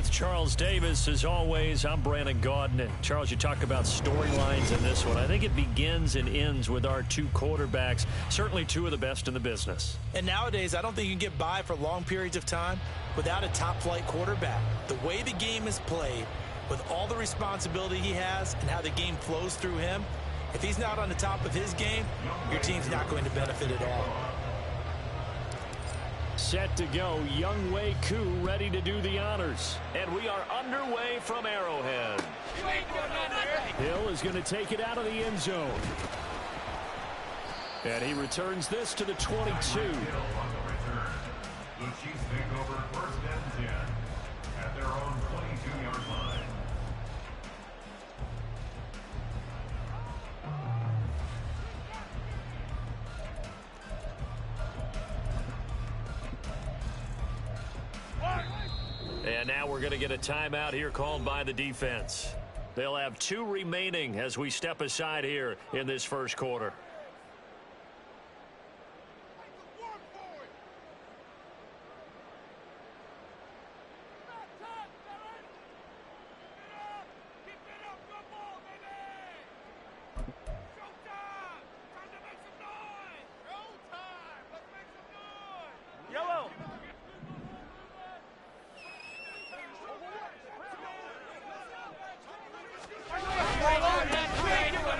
with Charles Davis. As always, I'm Brandon Gaudin. And Charles, you talk about storylines in this one. I think it begins and ends with our two quarterbacks, certainly two of the best in the business. And nowadays, I don't think you can get by for long periods of time without a top-flight quarterback. The way the game is played, with all the responsibility he has and how the game flows through him, if he's not on the top of his game, your team's not going to benefit at all. Set to go, Younghoe Koo ready to do the honors. And we are underway from Arrowhead. Hill is going to take it out of the end zone. And he returns this to the 22. The Chiefs take over first and 10 at their own 22-yard line. And now we're going to get a timeout here called by the defense. They'll have 2 remaining as we step aside here in this first quarter.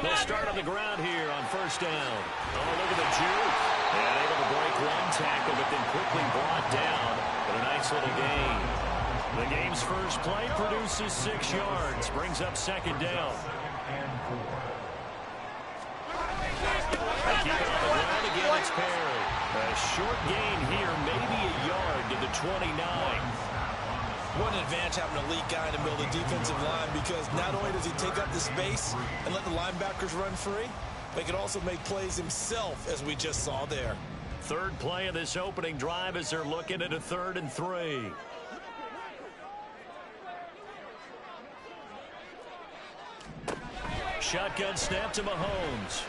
They'll start on the ground here on first down. Oh, look at the juke. And able to break one tackle, but then quickly brought down. But a nice little gain. The game's first play produces 6 yards. Brings up second down. They keep it on the ground again. It's Perry. A short gain here, maybe a yard to the 29. What an advantage having an elite guy in the middle of the defensive line, because not only does he take up the space and let the linebackers run free, but he can also make plays himself, as we just saw there. Third play of this opening drive as they're looking at a 3rd and 3. Shotgun snap to Mahomes.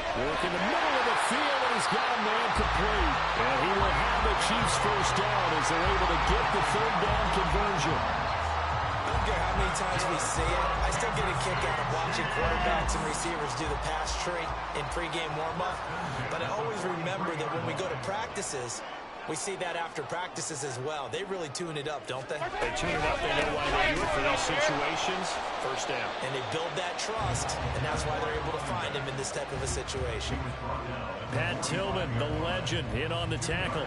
Work in the middle of the field, and he's got a man complete. And he will have the Chiefs first down as they're able to get the 3rd down conversion. I don't care how many times we see it. I still get a kick out of watching quarterbacks and receivers do the pass tree in pregame warm-up. But I always remember that when we go to practices, we see that after practices as well. They really tune it up, don't they? They tune it up. They know why they do it for these situations. First down. And they build that trust, and that's why they're able to find him in this type of a situation. Pat Tillman, the legend, in on the tackle.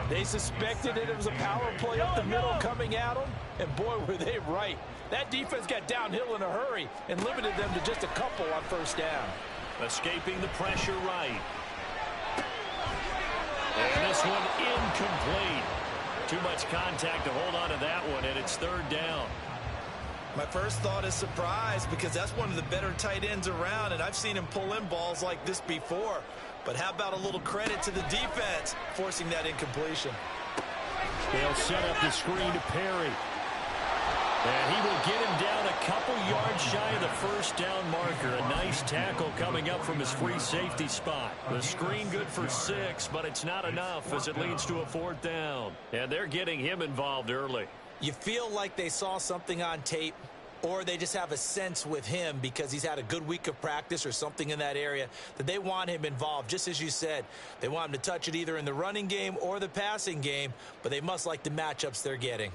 They suspected that it was a power play up the middle coming at them, and boy, were they right. That defense got downhill in a hurry and limited them to just a couple on first down. Escaping the pressure right. And this one incomplete. Too much contact to hold on to that one, and it's 3rd down. My first thought is surprise, because that's one of the better tight ends around, and I've seen him pull in balls like this before. But how about a little credit to the defense forcing that incompletion? They'll set up the screen to Perry. And he will get him down a couple yards shy of the first down marker. A nice tackle coming up from his free safety spot. The screen good for 6, but it's not enough as it leads to a 4th down. And they're getting him involved early. You feel like they saw something on tape, or they just have a sense with him because he's had a good week of practice or something in that area that they want him involved. Just as you said, they want him to touch it either in the running game or the passing game, but they must like the matchups they're getting.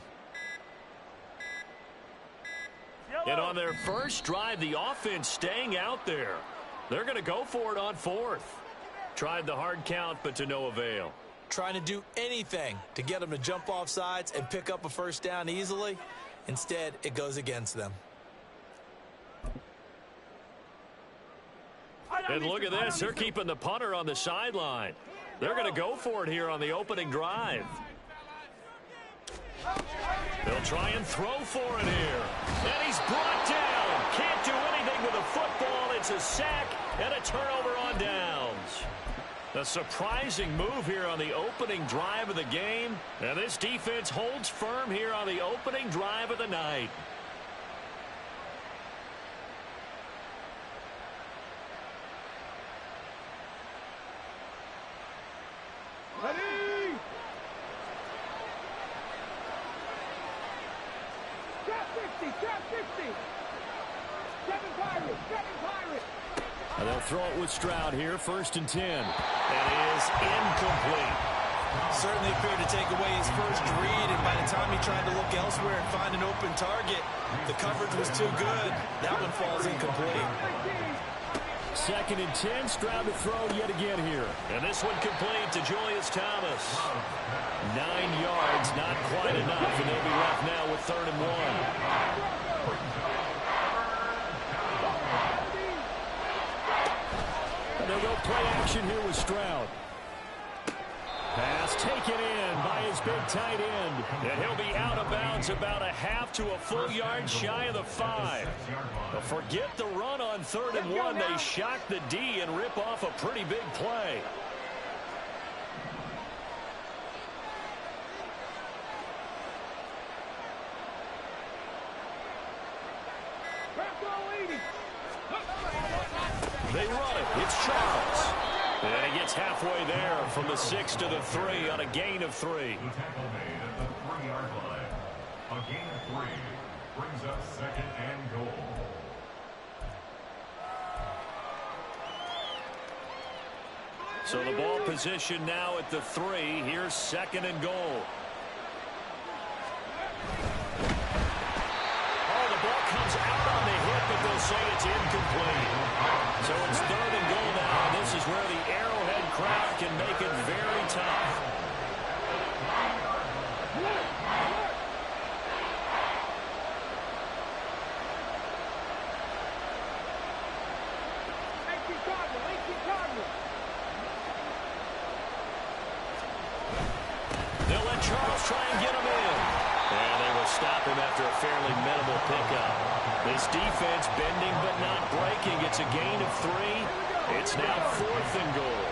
And on their first drive, the offense staying out there. They're going to go for it on 4th. Tried the hard count, but to no avail. Trying to do anything to get them to jump off sides and pick up a first down easily. Instead, it goes against them. And look at this. They're keeping the punter on the sideline. They're going to go for it here on the opening drive. They'll try and throw for it here. And he's brought down. Can't do anything with the football. It's a sack and a turnover on downs. A surprising move here on the opening drive of the game. And this defense holds firm here on the opening drive of the night. And they'll throw it with Stroud here, 1st and 10. And it is incomplete. Certainly appeared to take away his first read, and by the time he tried to look elsewhere and find an open target, the coverage was too good. That one falls incomplete. 2nd and 10, Stroud to throw yet again here. And this one complete to Julius Thomas. 9 yards, not quite enough, and they'll be left now with 3rd and 1. And they'll go play action here with Stroud. Pass taken in by his big tight end. And he'll be out of bounds about a half to a full yard shy of the 5. But forget the run on 3rd and 1. They shock the D and rip off a pretty big play. They run it. It's Charles. And he gets halfway there from the 6 to the 3 on a gain of 3. The tackle made at the 3-yard line. A gain of 3 brings up 2nd and goal. So the ball position now at the 3. Here's 2nd and goal. Oh, the ball comes out on the hip, but they'll say it's incomplete. So it's 3rd and goal now, and this is where the Arrowhead crowd can make it very tough. They'll let Charles try and get him in. And they will stop him after a fairly minimal pickup. This defense bending but not breaking. It's a gain of 3. It's now 4th and goal.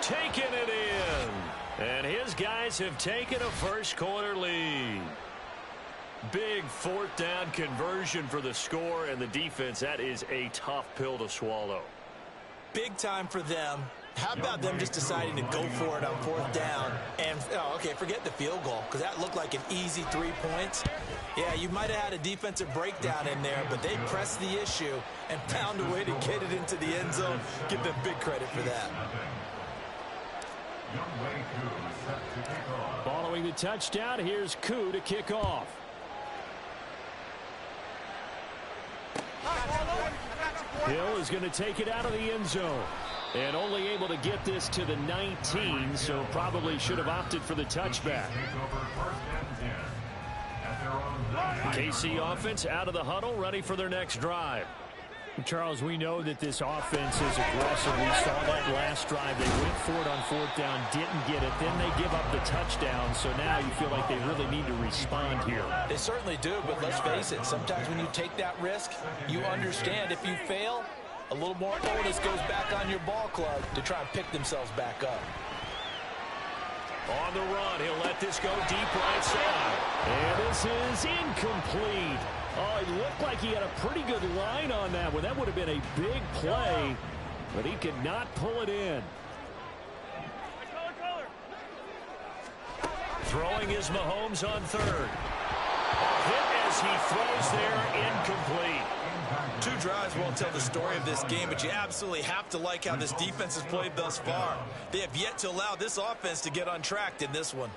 Taking it in. And his guys have taken a first-quarter lead. Big 4th down conversion for the score, and the defense, that is a tough pill to swallow. Big time for them. How about them just deciding to go for it on 4th down? And, okay, forget the field goal, because that looked like an easy 3 points. Yeah, you might have had a defensive breakdown in there, but they pressed the issue and found a way to get it into the end zone. Give them big credit for that. Following the touchdown, here's Koo to kick off. Hill is going to take it out of the end zone. And only able to get this to the 19, so probably should have opted for the touchback. KC offense out of the huddle, ready for their next drive. Charles, we know that this offense is aggressive. We saw that last drive. They went for it on 4th down, didn't get it. Then they give up the touchdown, so now you feel like they really need to respond here. They certainly do, but let's face it, sometimes when you take that risk, you understand if you fail, a little more onus goes back on your ball club to try and pick themselves back up. On the run, he'll let this go deep right side. And this is incomplete. Oh, it looked like he had a pretty good line on that one. That would have been a big play, but he could not pull it in. Throwing is Mahomes on 3rd. Hit as he throws there, incomplete. 2 drives won't tell the story of this game, but you absolutely have to like how this defense has played thus far. They have yet to allow this offense to get untracked in this one.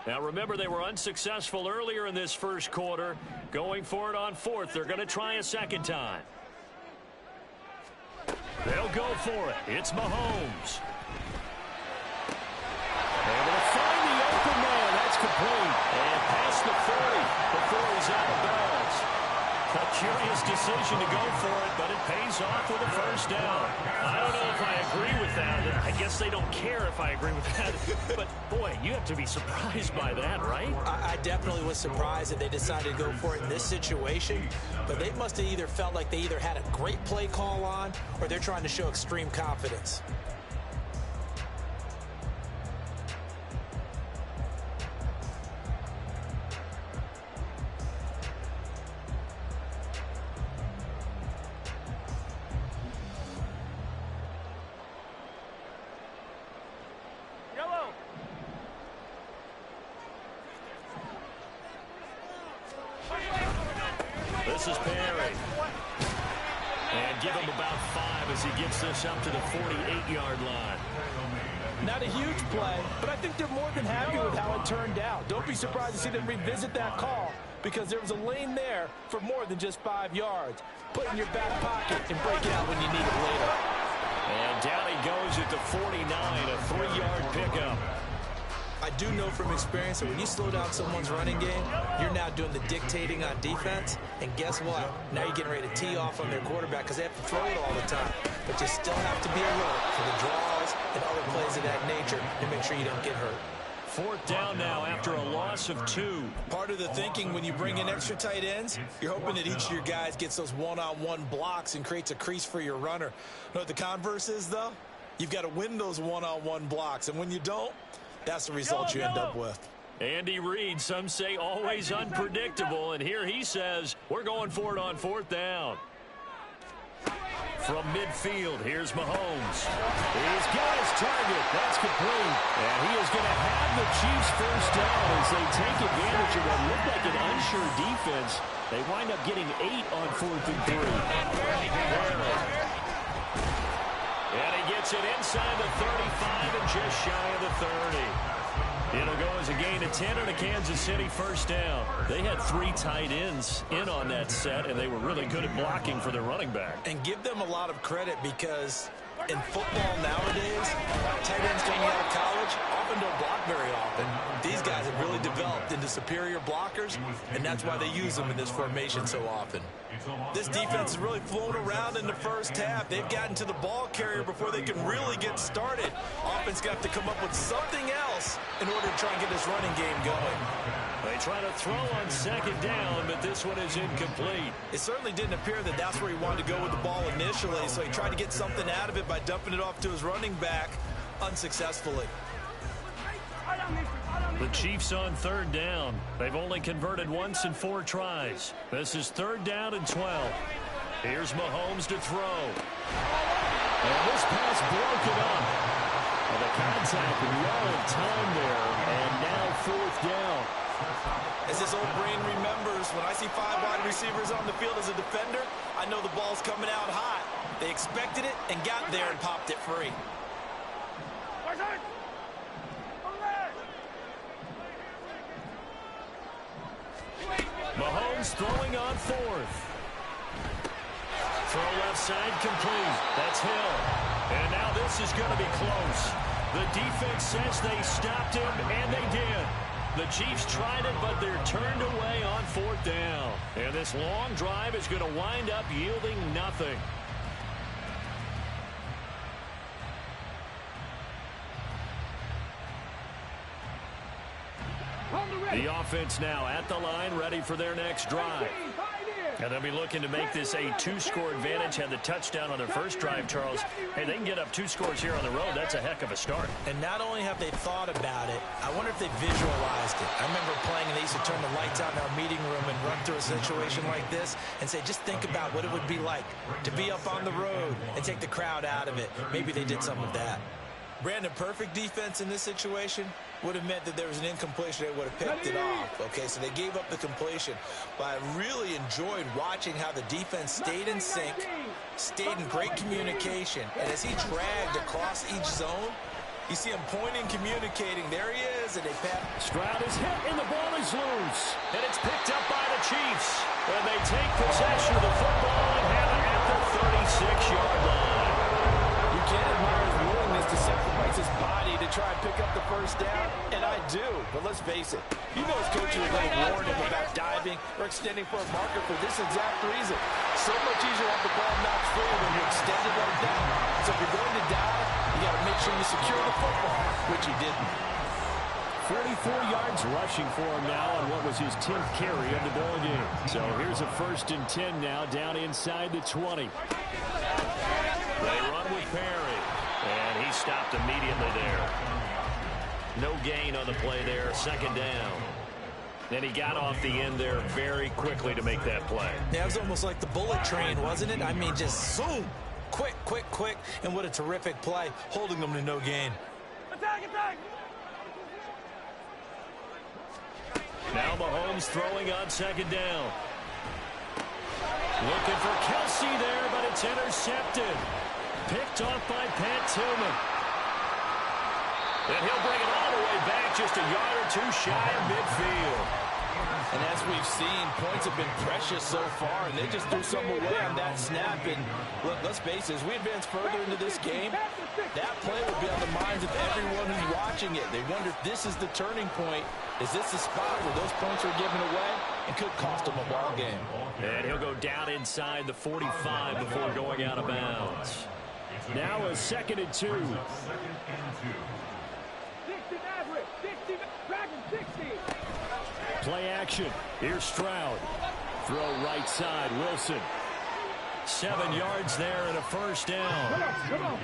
Now remember, they were unsuccessful earlier in this first quarter. Going for it on 4th. They're going to try a 2nd time. They'll go for it. It's Mahomes. Able to find the open man. That's complete. And past the 40 before he's out of bounds. A curious decision to go for it, but it pays off with a first down. I don't know if I agree agree with that. I guess they don't care if I agree with that. But, boy, you have to be surprised by that, right? I definitely was surprised that they decided to go for it in this situation. But they must have either felt like they either had a great play call on or they're trying to show extreme confidence. This is Perry. And give him about 5 as he gets this up to the 48-yard line. Not a huge play, but I think they're more than happy with how it turned out. Don't be surprised to see them revisit that call because there was a lane there for more than just 5 yards. Put it in your back pocket and break it out when you need it later. And down he goes at the 49, a 3-yard pickup. I do know from experience that when you slow down someone's running game, you're now doing the dictating on defense. And guess what? Now you're getting ready to tee off on their quarterback because they have to throw it all the time. But you still have to be alert for the draws and other plays of that nature to make sure you don't get hurt. 4th down now after a loss of 2. Part of the thinking when you bring in extra tight ends, you're hoping that each of your guys gets those one-on-one blocks and creates a crease for your runner. You know what the converse is, though? You've got to win those one-on-one blocks. And when you don't, that's the result you end up with. Andy Reid, some say always unpredictable, and here he says we're going for it on 4th down. From midfield, here's Mahomes. He's got his target. That's complete. And he is going to have the Chiefs first down as they take advantage of what looked like an unsure defense. They wind up getting 8 on 4th and 3. And he gets it inside the 35 and just shy of the 30. It'll go as a gain of 10 and a Kansas City first down. They had 3 tight ends in on that set, and they were really good at blocking for their running back. And give them a lot of credit because in football nowadays, tight ends coming out of college often don't block very often. These guys have really developed into superior blockers, and that's why they use them in this formation so often. This defense has really flown around in the first half. They've gotten to the ball carrier before they can really get started. Offense got to come up with something else in order to try and get this running game going. They try to throw on 2nd down, but this one is incomplete. It certainly didn't appear that that's where he wanted to go with the ball initially, so he tried to get something out of it by dumping it off to his running back unsuccessfully. The Chiefs on 3rd down. They've only converted once in 4 tries. This is 3rd down and 12. Here's Mahomes to throw. And this pass broken up. And the contact well in time there. And now 4th down. As this old brain remembers, when I see 5 wide receivers on the field as a defender, I know the ball's coming out hot. They expected it and got there and popped it free. Mahomes throwing on 4th. Throw left side complete. That's Hill. And now this is going to be close. The defense says they stopped him, and they did. The Chiefs tried it, but they're turned away on 4th down. And this long drive is going to wind up yielding nothing. The offense now at the line, ready for their next drive. And they'll be looking to make this a 2-score advantage. Had the touchdown on their first drive, Charles. Hey, they can get up 2 scores here on the road. That's a heck of a start. And not only have they thought about it, I wonder if they visualized it. I remember playing, and they used to turn the lights out in our meeting room and run through a situation like this and say, just think about what it would be like to be up on the road and take the crowd out of it. Maybe they did some of that. Brandon, perfect defense in this situation would have meant that there was an incompletion. They would have picked it off. Okay, so they gave up the completion. But I really enjoyed watching how the defense stayed in sync, stayed in great communication. And as he dragged across each zone, you see him pointing, communicating. There he is, and they pat. Stroud is hit, and the ball is loose. And it's picked up by the Chiefs. And they take possession of the football and have it at the 36-yard line. You can't admire his willingness to sacrifice his body to try and pick up the first down, and I do. But let's face it, he knows coaches are going to warn him about diving or extending for a marker for this exact reason. So much easier to have the ball knocked free when you're extended like that. So if you're going to dive, secure the football, which he didn't. 44 yards rushing for him now on what was his 10th carry of the ball game. So here's a 1st and 10 now down inside the 20. They run with Perry, and he stopped immediately there. No gain on the play there, 2nd down. And he got off the end there very quickly to make that play. Yeah, it was almost like the bullet train, wasn't it? I mean, just zoom. Quick, quick, quick. And what a terrific play, holding them to no gain. Attack, attack! Now Mahomes throwing on 2nd down. Looking for Kelsey there, but it's intercepted. Picked off by Pat Tillman. And he'll bring it all the way back just a yard or two shy of midfield. And as we've seen, points have been precious so far, and they just threw some away on that snap. And look, let's face it, as we advance further into this game, that play will be on the minds of everyone who's watching it. They wonder if this is the turning point. Is this the spot where those points are given away and could cost them a ball game? And he'll go down inside the 45 before going out of bounds. Now a 2nd and 2. Play action. Here's Stroud. Throw right side. Wilson. 7 yards there and a 1st down.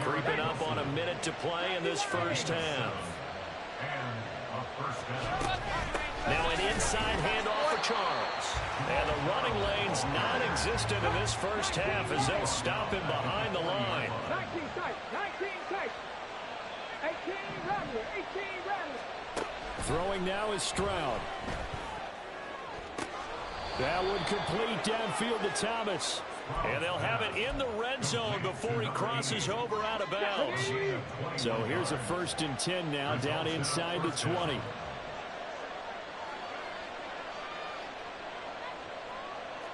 Creeping up on a minute to play in this 1st half. Now an inside handoff for Charles. And the running lane's non-existent in this 1st half as they'll stop him behind the line. 19 tight, 19 tight. 18 Rattler, 18 Rattler. Throwing now is Stroud. That would complete downfield to Thomas. And they'll have it in the red zone before he crosses over out of bounds. So here's a 1st and 10 now down inside the 20.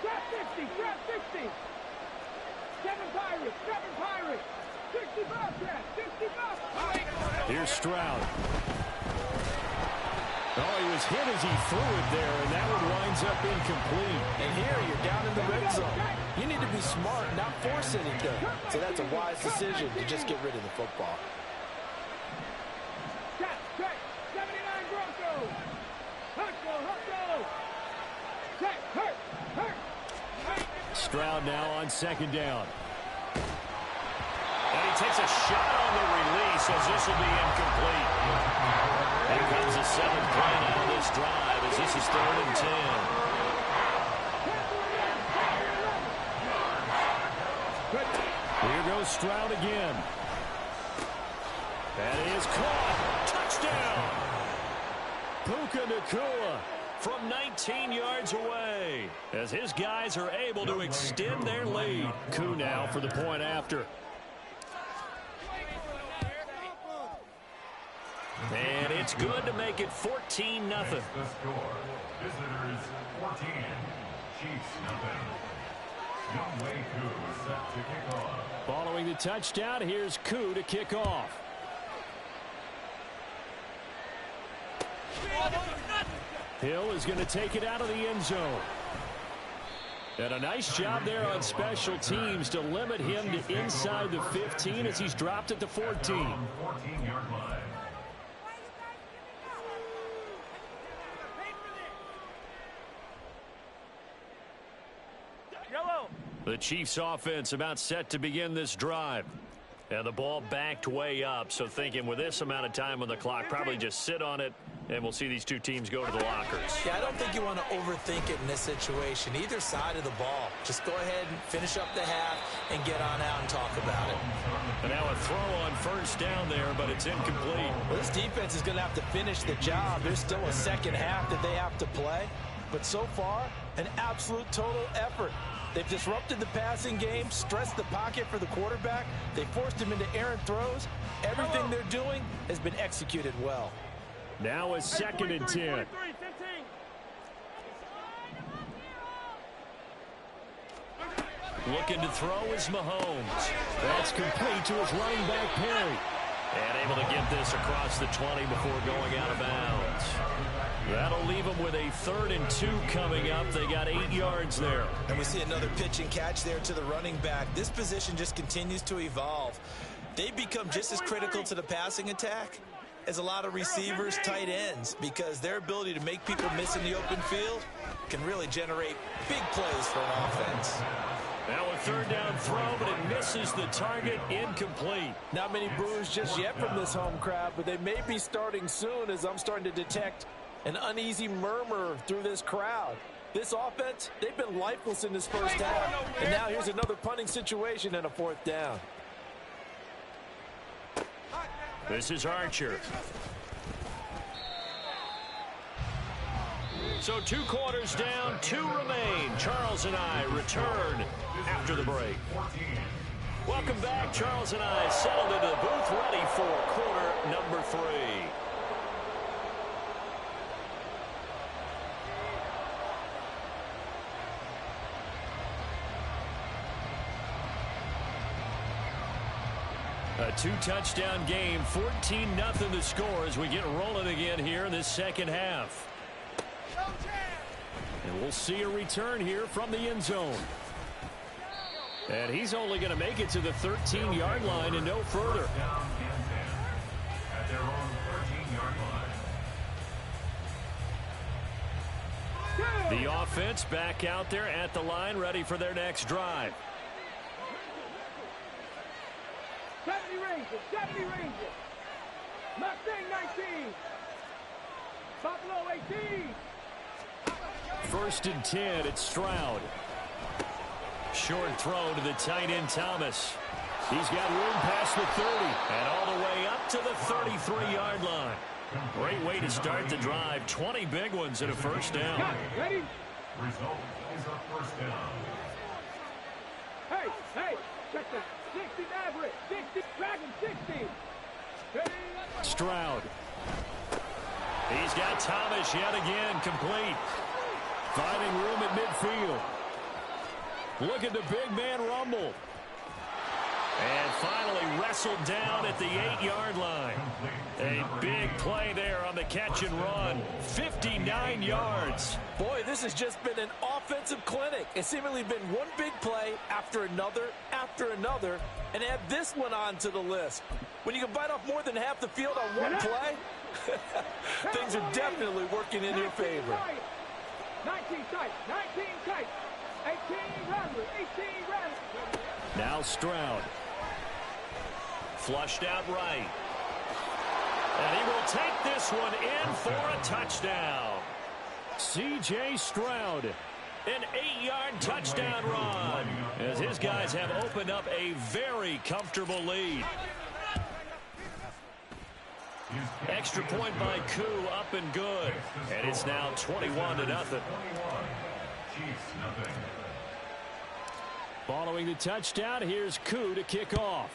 Trap 50, trap 50. 7 Pirates, 60 Bobcats, 60 Bobcats. Here's Stroud. Oh, he was hit as he threw it there, and that one winds up incomplete. And here you're down in the red zone. You need to be smart, not force anything. So that's a wise decision to just get rid of the football. Check, 79 Broncos. Hurto. Check, hurt. Stroud now on 2nd down. And he takes a shot on the release as this will be incomplete. Here comes the 7th play now of this drive as this is 3rd and 10. Here goes Stroud again. That is caught. Touchdown. Puka Nacua from 19 yards away as his guys are able to extend their lead. Koo now for the point after. And it's good to make it 14-0. The score. Visitors 14, Chiefs nothing. Youngwei Koo set to kick off. Following the touchdown, here's Koo to kick off. Hill is going to take it out of the end zone. And a nice job there on special teams to limit him to inside the 15 as he's dropped at the 14. 14-yard line. The Chiefs offense about set to begin this drive. And the ball backed way up, so thinking with this amount of time on the clock, probably just sit on it, and we'll see these two teams go to the lockers. Yeah, I don't think you want to overthink it in this situation. Either side of the ball. Just go ahead and finish up the half and get on out and talk about it. And now a throw on 1st down there, but it's incomplete. Well, this defense is going to have to finish the job. There's still a 2nd half that they have to play. But so far, an absolute total effort. They've disrupted the passing game, stressed the pocket for the quarterback. They forced him into errant throws. Everything they're doing has been executed well. Now a 2nd and 10. Looking to throw is Mahomes. That's complete to his running back, Perry. And able to get this across the 20 before going out of bounds. That'll leave them with a 3rd and 2 coming up. They got 8 yards there. And we see another pitch and catch there to the running back. This position just continues to evolve. they become just as critical to the passing attack as a lot of receivers, tight ends, because their ability to make people miss in the open field can really generate big plays for an offense. Now a third down throw, but it misses the target, incomplete. Not many boos just yet from this home crowd, but they may be starting soon as I'm starting to detect an uneasy murmur through this crowd. This offense, they've been lifeless in this first half. And now here's another punting situation and a fourth down. This is Archer. So 2 quarters down, 2 remain. Charles and I return after the break. Welcome back. Charles and I settled into the booth, ready for quarter number 3. A 2-touchdown game, 14-0 the score as we get rolling again here in this second half. And we'll see a return here from the end zone. And he's only going to make it to the 13-yard line and no further. At their own 13-yard line. The offense back out there at the line, ready for their next drive. 70 Rangers, 70 Rangers. Mustang 19. Buffalo 18. First and 10, it's Stroud. Short throw to the tight end, Thomas. He's got room past the 30 and all the way up to the 33-yard line. Great way to start the drive. 20 big ones and a first down. Ready? Result is a first down. Hey, check that. 60 average, 60, Dragon 60. Ready? Stroud. He's got Thomas yet again, complete. Finding room at midfield. Look at the big man rumble. And finally wrestled down at the 8-yard line. A big play there on the catch and run. 59 yards. Boy, this has just been an offensive clinic. It's seemingly been one big play after another, and add this one on to the list. When you can bite off more than half the field on one play, things are definitely working in your favor. 19 tight, 18 Rattler, 18 Rattler. Now Stroud. Flushed out right. And he will take this one in for a touchdown. C.J. Stroud, an 8-yard touchdown run as his guys have opened up a very comfortable lead. Extra point by Koo, up and good. And it's now 21-0. Following the touchdown, here's Koo to kick off.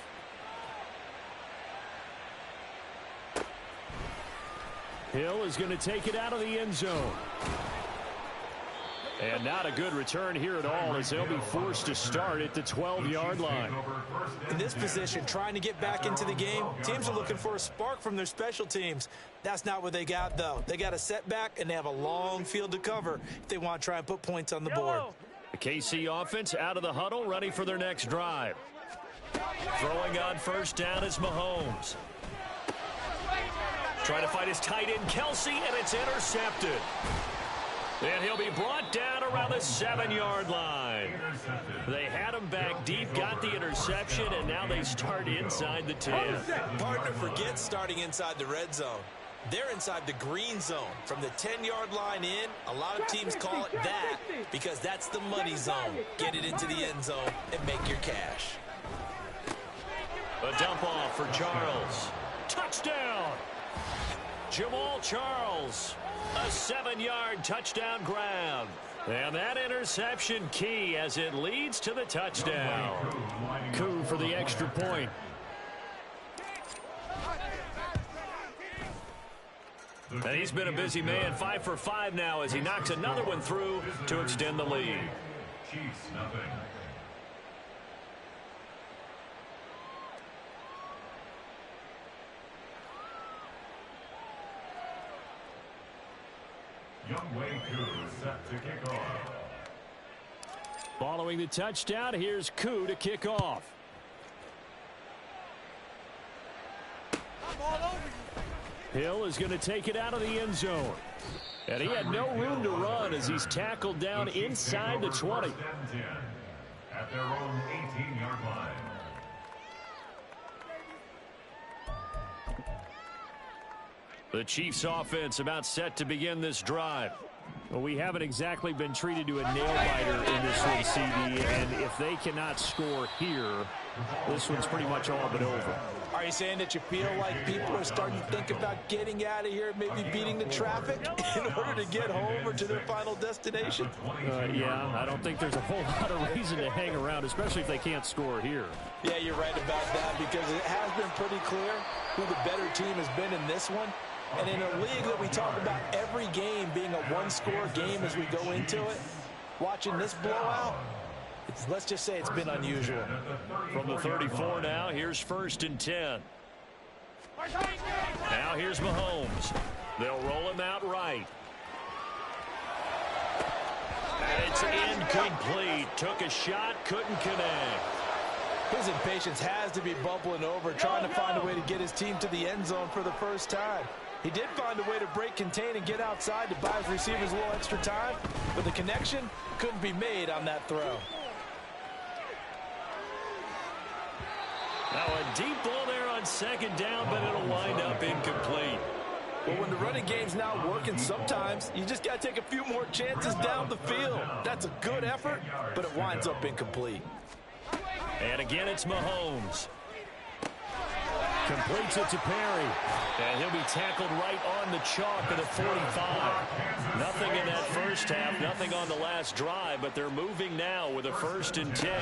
Hill is going to take it out of the end zone. And not a good return here at all as they'll be forced to start at the 12-yard line. In this position, trying to get back into the game, teams are looking for a spark from their special teams. That's not what they got, though. They got a setback, and they have a long field to cover if they want to try and put points on the board. The KC offense out of the huddle, ready for their next drive. Throwing on first down is Mahomes. Trying to fight his tight end, Kelsey, and it's intercepted. And he'll be brought down around the 7-yard line. They had him back deep, got the interception, and now they start inside the 10. Partner forgets starting inside the red zone. They're inside the green zone. From the 10-yard line in, a lot of teams call it that because that's the money zone. Get it into the end zone and make your cash. A dump off for Charles. Touchdown! Jamal Charles. A 7-yard touchdown grab. And that interception key as it leads to the touchdown. Koo for the extra point. And he's been a busy man, 5 for 5 now as he knocks another one through to extend the lead. Chiefs, nothing. Youngway Koo set to kick off. Following the touchdown, here's Koo to kick off. Hill is going to take it out of the end zone. And he had no room to run as he's tackled down inside the 20. At their own 18-yard line. The Chiefs offense about set to begin this drive. Well, we haven't exactly been treated to a nail-biter in this one, CD, and if they cannot score here, this one's pretty much all but over. Are you saying that you feel like people are starting to think about getting out of here, maybe beating the traffic in order to get home or to their final destination? Yeah, I don't think there's a whole lot of reason to hang around, especially if they can't score here. Yeah, you're right about that because it has been pretty clear who the better team has been in this one. And in a league that we talk about every game being a one-score game as we go into it, watching this blowout, let's just say it's been unusual. From the 34 now, here's 1st and 10. Now here's Mahomes. They'll roll him out right. And it's incomplete. Took a shot, couldn't connect. His impatience has to be bubbling over, trying to find a way to get his team to the end zone for the first time. He did find a way to break contain and get outside to buy his receivers a little extra time, but the connection couldn't be made on that throw. Now a deep ball there on 2nd down, but it'll wind up incomplete. Well, when the running game's not working, sometimes you just got to take a few more chances down the field. That's a good effort, but it winds up incomplete. And again, it's Mahomes. Completes it to Perry. And he'll be tackled right on the chalk of the 45. Nothing in that first half, nothing on the last drive, but they're moving now with a 1st and 10.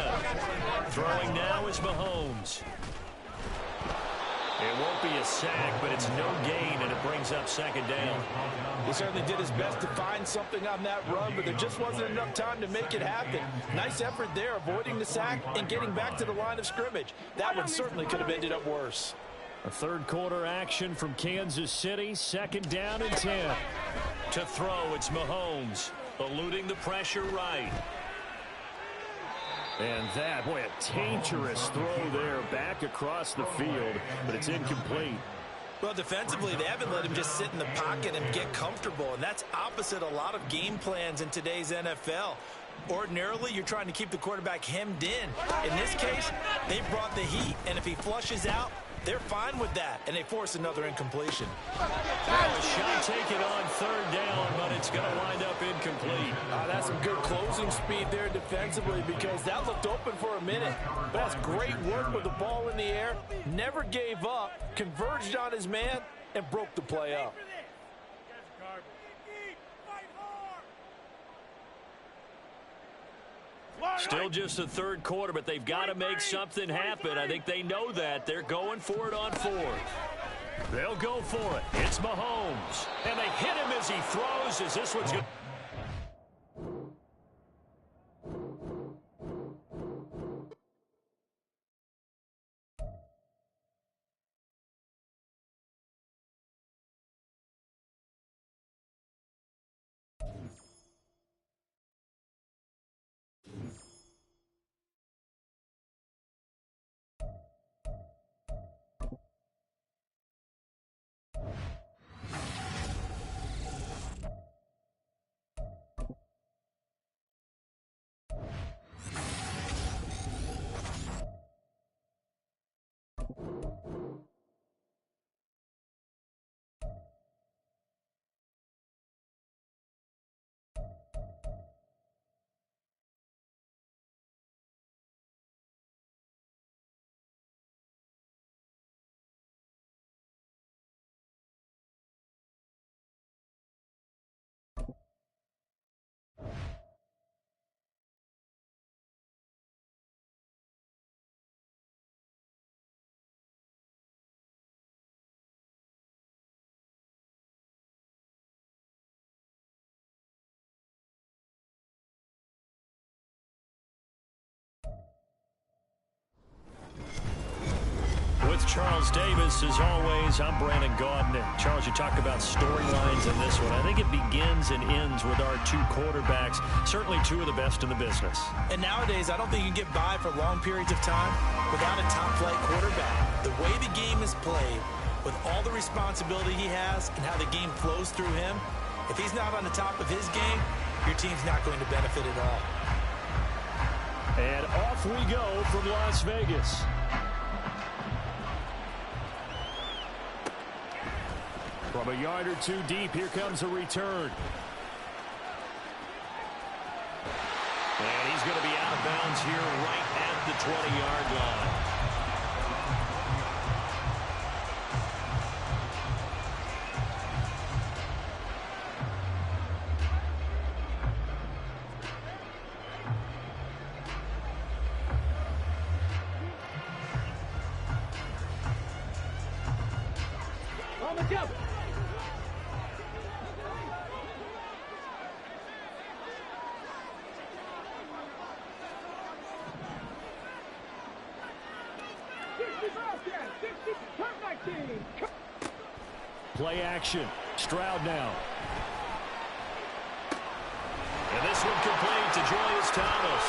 Throwing now is Mahomes. It won't be a sack, but it's no gain, and it brings up 2nd down. He certainly did his best to find something on that run, but there just wasn't enough time to make it happen. Nice effort there, avoiding the sack and getting back to the line of scrimmage. That one certainly could have ended up worse. A 3rd quarter action from Kansas City, 2nd down and 10. To throw, it's Mahomes, eluding the pressure right. And that, boy, a dangerous throw there back across the field, but it's incomplete. Well, defensively, they haven't let him just sit in the pocket and get comfortable, and that's opposite a lot of game plans in today's NFL. Ordinarily, you're trying to keep the quarterback hemmed in. In this case, they brought the heat, and if he flushes out, they're fine with that, and they force another incompletion. Well, a shot taken on 3rd down, but it's going to wind up incomplete. That's some good closing speed there defensively because that looked open for a minute. But that's great work with the ball in the air. Never gave up, converged on his man, and broke the play up. Still just the 3rd quarter, but they've got to make something happen. I think they know that. They're going for it on 4th. They'll go for it. It's Mahomes. And they hit him as he throws, as this one's good. With Charles Davis, as always, I'm Brandon Gaudin. And Charles, you talk about storylines in this one. I think it begins and ends with our 2 quarterbacks, certainly 2 of the best in the business. And nowadays, I don't think you can get by for long periods of time without a top-flight quarterback. The way the game is played, with all the responsibility he has and how the game flows through him, if he's not on the top of his game, your team's not going to benefit at all. And off we go from Las Vegas. From a yard or two deep, here comes a return. And he's going to be out of bounds here right at the 20-yard line. On the jump. Play action. Stroud now. And this one complete to Julius Thomas.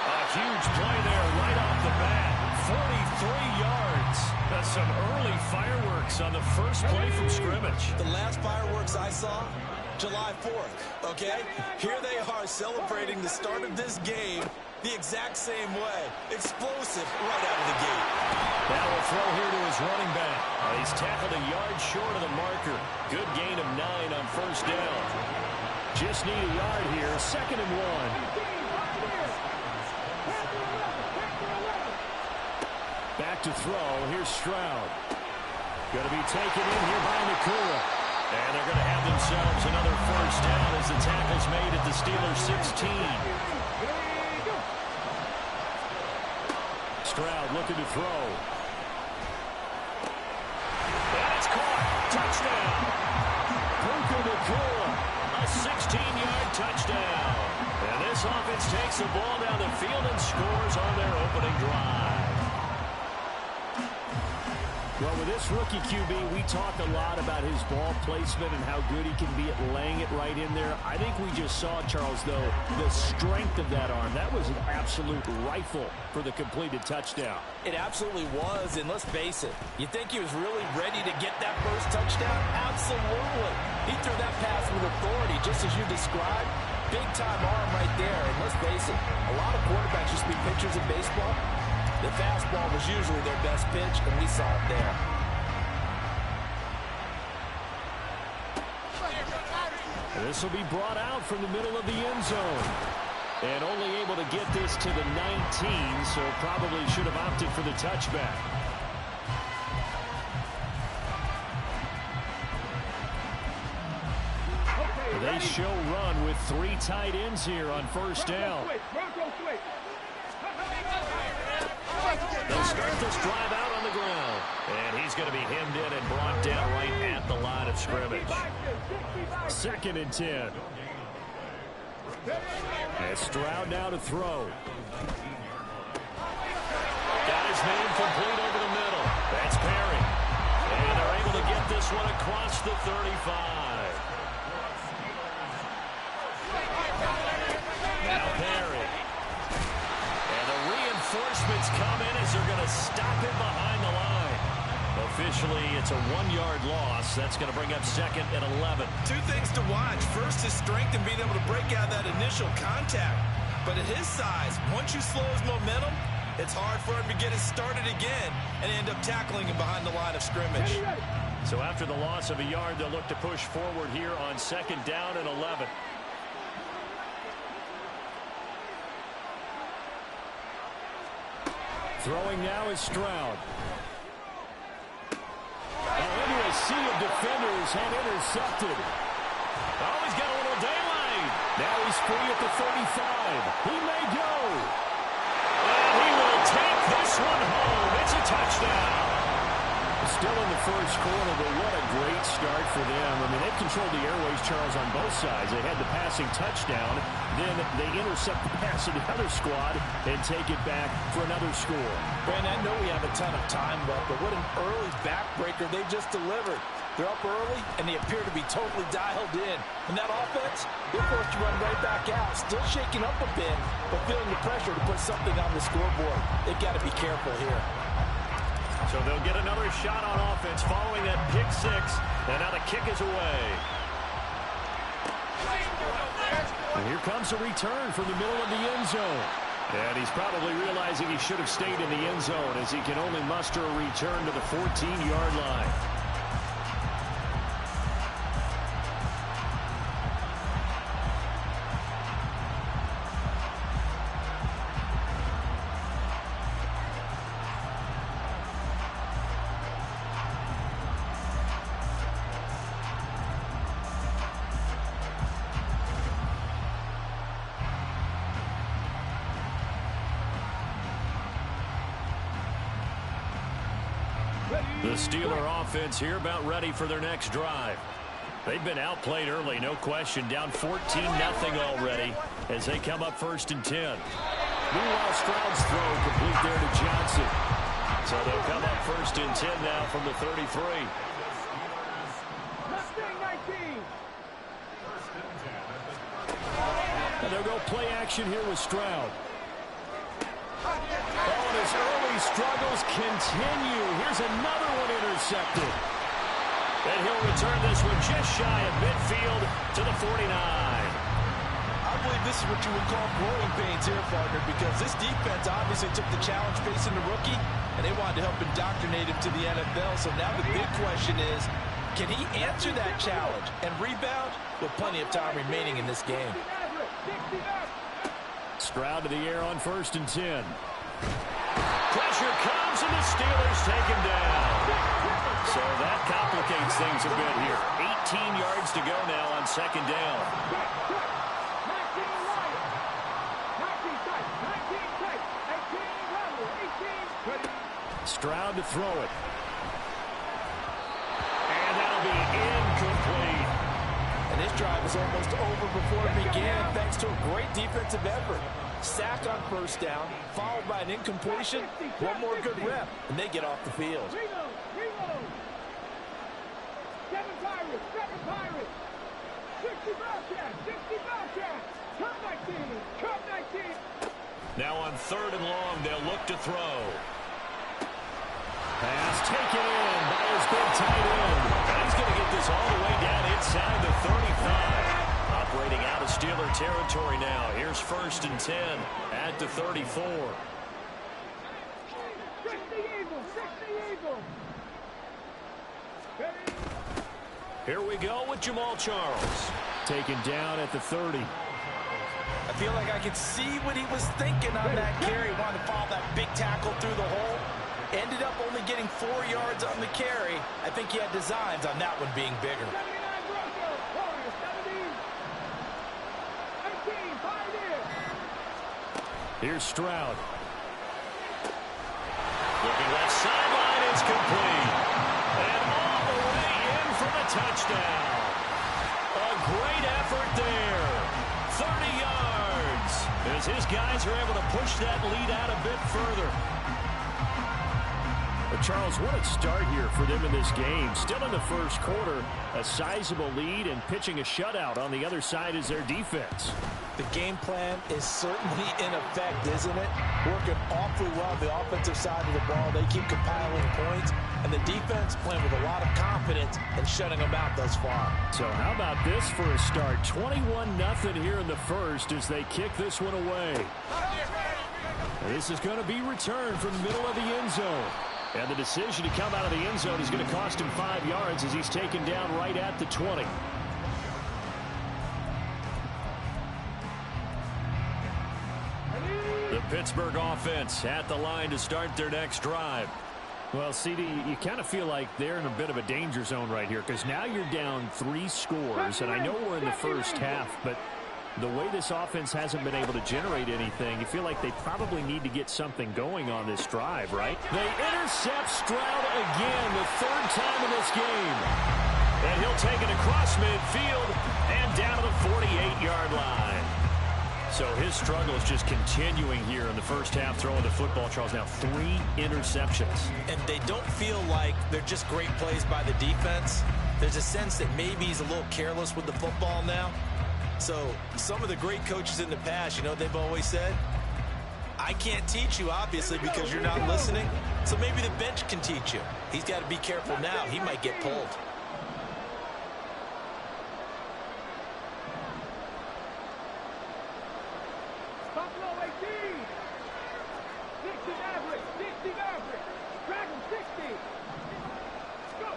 A huge play there right off the bat. 43 yards. That's some early fireworks on the first play from scrimmage. The last fireworks I saw, July 4th, okay? Here they are celebrating the start of this game the exact same way. Explosive right out of the gate. Now a throw here to his running back. He's tackled a yard short of the marker. Good gain of 9 on first down. Just need a yard here. 2nd and 1. Back to throw. Here's Stroud. Going to be taken in here by Nakua. And they're going to have themselves another first down as the tackle's made at the Steelers' 16. Stroud looking to throw. And it's caught. Touchdown. Puka Nakua. A 16-yard touchdown. And this offense takes the ball down the field and scores on their opening drive. Well, with this rookie QB, we talk a lot about his ball placement and how good he can be at laying it right in there. I think we just saw, Charles, though, the strength of that arm. That was an absolute rifle for the completed touchdown. It absolutely was, and let's face it, you think he was really ready to get that first touchdown? Absolutely. He threw that pass with authority, just as you described. Big-time arm right there, and let's face it, a lot of quarterbacks used to be pitchers in baseball. The fastball was usually their best pitch, and we saw it there. This will be brought out from the middle of the end zone. And only able to get this to the 19, so probably should have opted for the touchback. They show run with 3 tight ends here on first down. They'll start this drive out on the ground. And he's going to be hemmed in and brought down right at the line of scrimmage. 2nd and 10. And Stroud now to throw. Got his name complete over the middle. That's Perry. And they're able to get this one across the 35. Now Perry. And the reinforcements come in as they're going to stop him behind the line. Officially, it's a 1-yard loss. That's going to bring up 2nd and 11. 2 things to watch. First, his strength and being able to break out that initial contact. But at his size, once you slow his momentum, it's hard for him to get it started again and end up tackling him behind the line of scrimmage. So after the loss of a yard, they'll look to push forward here on 2nd down and 11. Throwing now is Stroud. Into a sea of defenders and intercepted. Oh, he's got a little daylight. Now he's free at the 35. He may go. And he will take this one home. It's a touchdown. Still in the first quarter, but what a great start for them. I mean, they've controlled the airways, Charles, on both sides. They had the passing touchdown. Then they intercept the pass of the other squad and take it back for another score. Brandon, I know we have a ton of time left, but what an early backbreaker they just delivered. They're up early, and they appear to be totally dialed in. And that offense, they're forced to run right back out. Still shaking up a bit, but feeling the pressure to put something on the scoreboard. They've got to be careful here. So they'll get another shot on offense following that pick six. And now the kick is away. And here comes a return from the middle of the end zone. And he's probably realizing he should have stayed in the end zone as he can only muster a return to the 14-yard line. The Steeler offense here about ready for their next drive. They've been outplayed early, no question. Down 14-0 already as they come up 1st and 10. Meanwhile, Stroud's throw complete there to Johnson. So they'll come up 1st and 10 now from the 33. And they'll go play action here with Stroud. Oh, and his early struggles continue. Here's another one intercepted. And he'll return this one just shy of midfield to the 49. I believe this is what you would call growing pains here, partner, because this defense obviously took the challenge facing the rookie, and they wanted to help indoctrinate him to the NFL. So now the big question is, can he answer that challenge and rebound with plenty of time remaining in this game? Stroud to the air on 1st and 10. Pressure comes, and the Steelers take him down. So that complicates things a bit here. 18 yards to go now on 2nd down. Stroud to throw it. And that'll be incomplete. And this drive is almost over before it began, thanks to a great defensive effort. Sack on 1st down, followed by an incompletion. One more good rep, and they get off the field. Seven Pirates. 60 Bobcats. Come 19. Now on 3rd and long, they'll look to throw. Pass taken in by his big tight end. And he's going to get this all the way down inside the 35. Operating out of Steeler territory now. Here's 1st and 10 at the 34. 60 Eagles. Here we go with Jamal Charles. Taken down at the 30. I feel like I could see what he was thinking on that carry. Wanted to follow that big tackle through the hole. Ended up only getting 4 yards on the carry. I think he had designs on that one being bigger. Here's Stroud. Looking left sideline, it's complete. And all the way in for the touchdown. A great effort there. 30 yards. As his guys are able to push that lead out a bit further. But Charles, what a start here for them in this game. Still in the 1st quarter, a sizable lead and pitching a shutout on the other side is their defense. The game plan is certainly in effect, isn't it? Working awfully well the offensive side of the ball. They keep compiling points, and the defense playing with a lot of confidence and shutting them out thus far. So how about this for a start? 21-0 here in the 1st as they kick this one away. This is going to be returned from the middle of the end zone. And the decision to come out of the end zone is going to cost him 5 yards as he's taken down right at the 20. The Pittsburgh offense at the line to start their next drive. Well, CD, you kind of feel like they're in a bit of a danger zone right here because now you're down 3 scores, and I know we're in the 1st half, but the way this offense hasn't been able to generate anything, you feel like they probably need to get something going on this drive, right? They intercept Stroud again, the 3rd time in this game. And he'll take it across midfield and down to the 48-yard line. So his struggle is just continuing here in the 1st half throwing the football, Charles. Now 3 interceptions. And they don't feel like they're just great plays by the defense. There's a sense that maybe he's a little careless with the football now. So some of the great coaches in the past, you know, they've always said, I can't teach you, obviously, because you're not listening. So maybe the bench can teach you. He's got to be careful now. He might get pulled. Buffalo 18. 60 average. 60 average. Dragon 60. Go.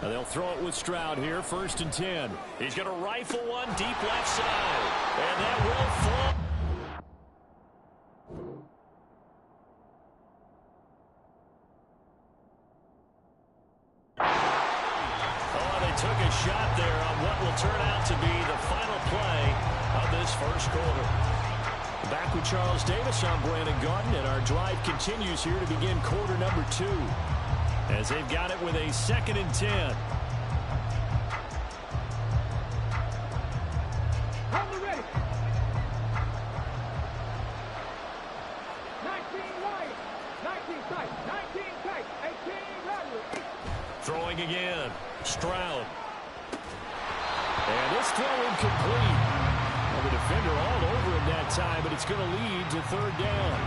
Now they'll throw it with Stroud here, 1st and 10. He's going to rifle one deep left side. And that will fall. Took a shot there on what will turn out to be the final play of this first quarter. Back with Charles Davis, I'm Brandon Gaudin, and our drive continues here to begin quarter number 2 as they've got it with a 2nd and 10. Hold the ready. 19 wide. 19 tight. 19 tight. 18 lateral. Throwing again. Stroud. And this throw incomplete. Well, the defender all over him that time, but it's going to lead to 3rd down.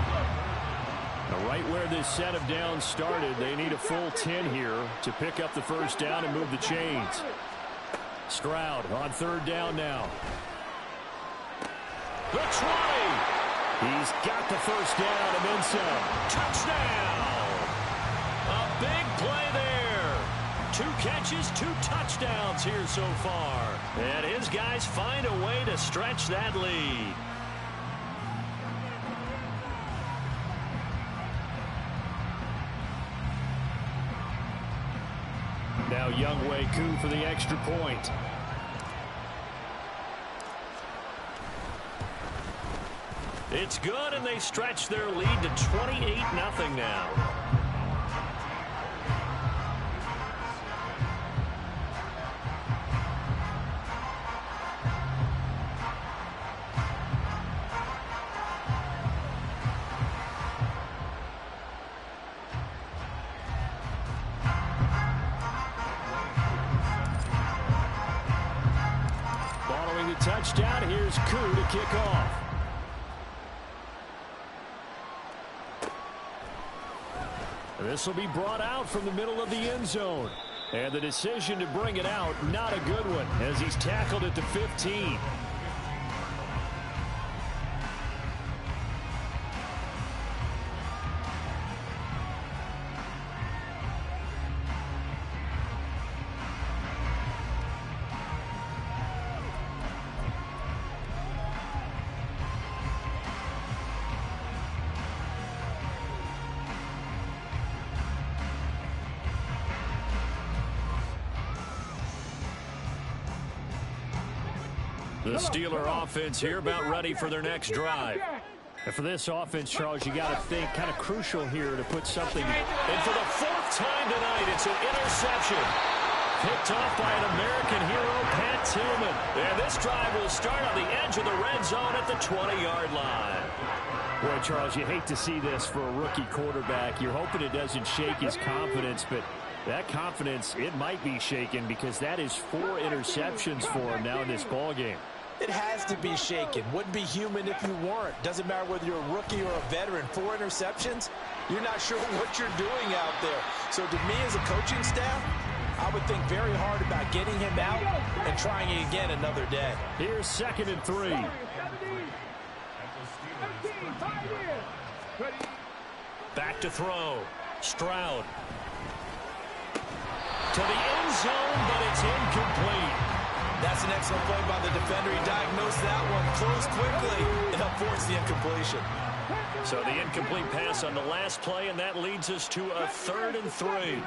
Now, right where this set of downs started, they need a full 10 here to pick up the 1st down and move the chains. Stroud on 3rd down now. The 20. He's got the 1st down and then some. Touchdown. A big play there. 2 catches, 2 touchdowns here so far. And his guys find a way to stretch that lead. Now Younghoe Koo for the extra point. It's good, and they stretch their lead to 28-0 now. Touchdown. Here's Koo to kick off. This will be brought out from the middle of the end zone. And the decision to bring it out, not a good one, as he's tackled at the 15. The Steeler offense here about ready for their next drive. And for this offense, Charles, you got to think kind of crucial here to put something. And for the 4th time tonight, it's an interception. Picked off by an American hero, Pat Tillman. And this drive will start on the edge of the red zone at the 20-yard line. Boy, Charles, you hate to see this for a rookie quarterback. You're hoping it doesn't shake his confidence, but that confidence, it might be shaken because that is 4 interceptions for him now in this ballgame. It has to be shaken. Wouldn't be human if you weren't. Doesn't matter whether you're a rookie or a veteran. 4 interceptions, you're not sure what you're doing out there. So to me as a coaching staff, I would think very hard about getting him out and trying it again another day. Here's 2nd and 3. Back to throw. Stroud. To the end zone, but it's incomplete. That's an excellent play by the defender. He diagnosed that one, closed quickly, and helped force the incompletion. So the incomplete pass on the last play, and that leads us to a 3rd and 3.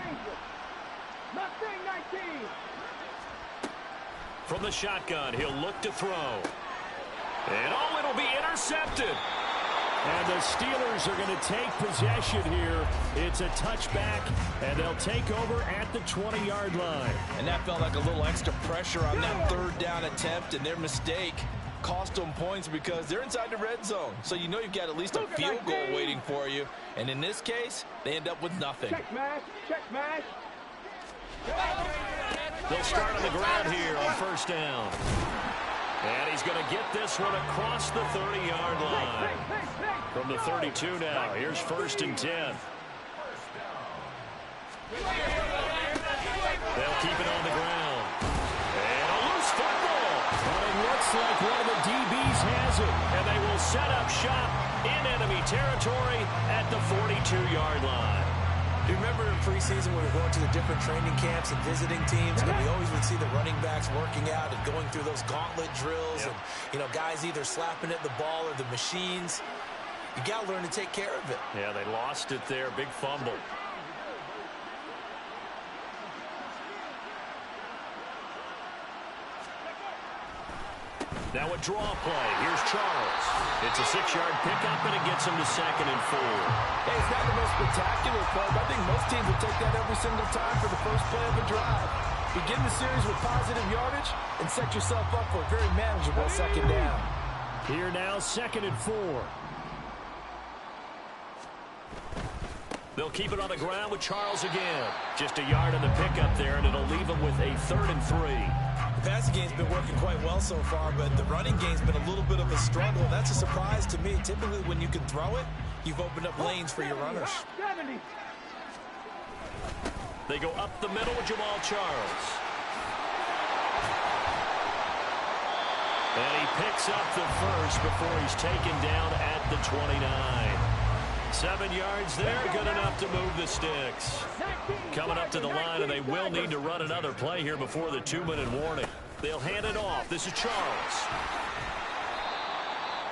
From the shotgun, he'll look to throw. And oh, it'll be intercepted. And the Steelers are going to take possession here. It's a touchback, and they'll take over at the 20-yard line. And that felt like a little extra pressure on that 3rd down attempt, and their mistake cost them points because they're inside the red zone. So you know you've got at least a field goal waiting for you. And in this case, they end up with nothing. Check mash. Check mash. They'll start on the ground here on 1st down. And he's going to get this one across the 30-yard line. From the 32 now, here's 1st and 10. They'll keep it on the ground. And a loose football. But it looks like one of the DBs has it. And they will set up shop in enemy territory at the 42-yard line. Do you remember in preseason when we were going to the different training camps and visiting teams, and we always would see the running backs working out and going through those gauntlet drills, and, you know, guys either slapping at the ball or the machines. You got to learn to take care of it. Yeah, they lost it there. Big fumble. Now a draw play. Here's Charles. It's a 6-yard pickup, and it gets him to 2nd and 4. Hey, it's not the most spectacular play, but I think most teams will take that every single time for the first play of a drive. Begin the series with positive yardage and set yourself up for a very manageable 2nd down. Here now, 2nd and 4. They'll keep it on the ground with Charles again. Just a yard on the pickup there, and it'll leave him with a 3rd and 3. The passing game's been working quite well so far, but the running game's been a little bit of a struggle. That's a surprise to me. Typically, when you can throw it, you've opened up lanes for your runners. They go up the middle with Jamal Charles. And he picks up the first before he's taken down at the 29. 7 yards there, good enough to move the sticks. Coming up to the line, and they will need to run another play here before the 2-minute warning. They'll hand it off. This is Charles.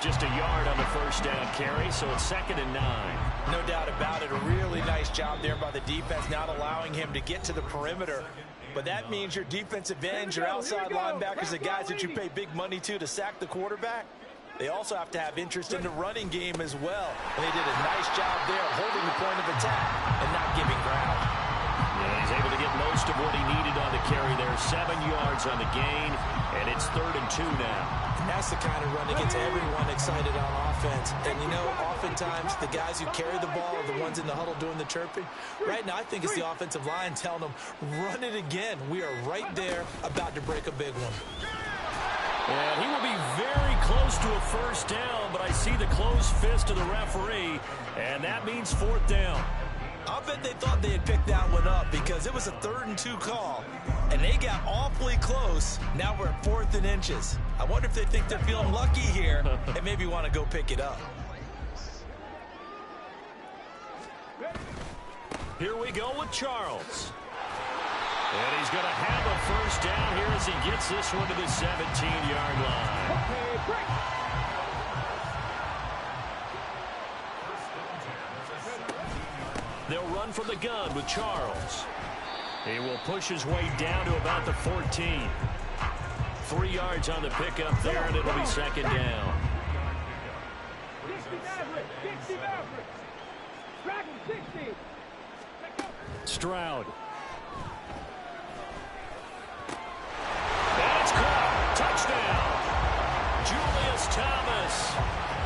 Just a yard on the 1st down carry, so it's 2nd and 9. No doubt about it. A really nice job there by the defense, not allowing him to get to the perimeter. But that means your defensive ends, your outside linebackers, the guys that you pay big money to sack the quarterback, they also have to have interest in the running game as well. And they did a nice job there holding the point of attack and not giving ground. Yeah, he's able to get most of what he needed on the carry there. 7 yards on the gain, and it's 3rd and 2 now. And that's the kind of run that gets everyone excited on offense. And, you know, oftentimes the guys who carry the ball are the ones in the huddle doing the chirping. Right now, I think it's the offensive line telling them, run it again. We are right there about to break a big one. And he will be very close to a 1st down, but I see the closed fist of the referee, and that means 4th down. I'll bet they thought they had picked that one up because it was a 3rd and 2 call, and they got awfully close. Now we're at 4th and inches. I wonder if they think they're feeling lucky here and maybe want to go pick it up. Here we go with Charles. And he's going to have a 1st down here as he gets this one to the 17-yard line. They'll run from the gun with Charles. He will push his way down to about the 14. 3 yards on the pickup there, and it'll be 2nd down. Stroud. Touchdown, Julius Thomas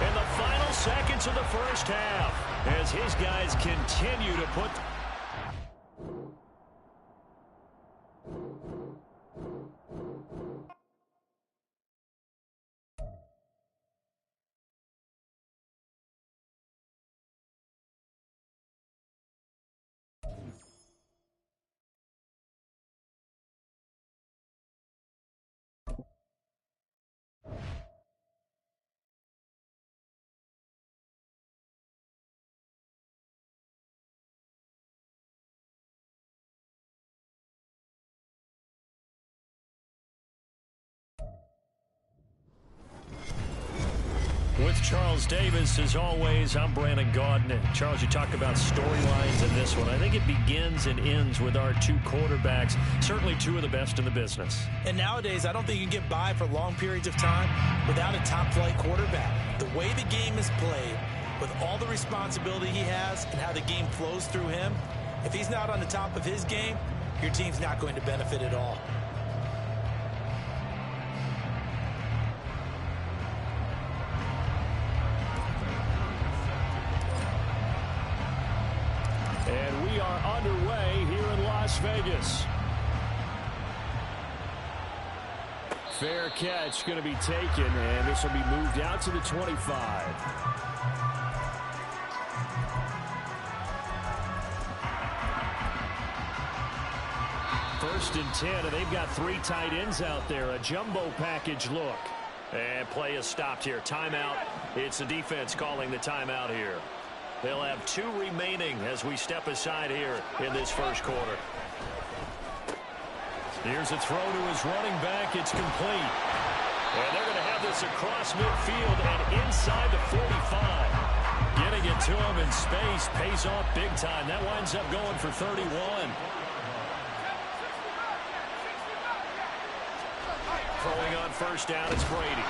in the final seconds of the 1st half as his guys continue to put With Charles Davis, as always, I'm Brandon Gaudin. Charles, you talk about storylines in this one. I think it begins and ends with our 2 quarterbacks, certainly 2 of the best in the business. And nowadays, I don't think you can get by for long periods of time without a top-flight quarterback. The way the game is played, with all the responsibility he has and how the game flows through him, if he's not on the top of his game, your team's not going to benefit at all. And we are underway here in Las Vegas. Fair catch going to be taken, and this will be moved out to the 25. 1st and 10, and they've got 3 tight ends out there. A jumbo package look. And play is stopped here. Timeout. It's the defense calling the timeout here. They'll have 2 remaining as we step aside here in this first quarter. Here's a throw to his running back. It's complete. And they're going to have this across midfield and inside the 45. Getting it to him in space pays off big time. That winds up going for 31. Throwing on 1st down, it's Brady.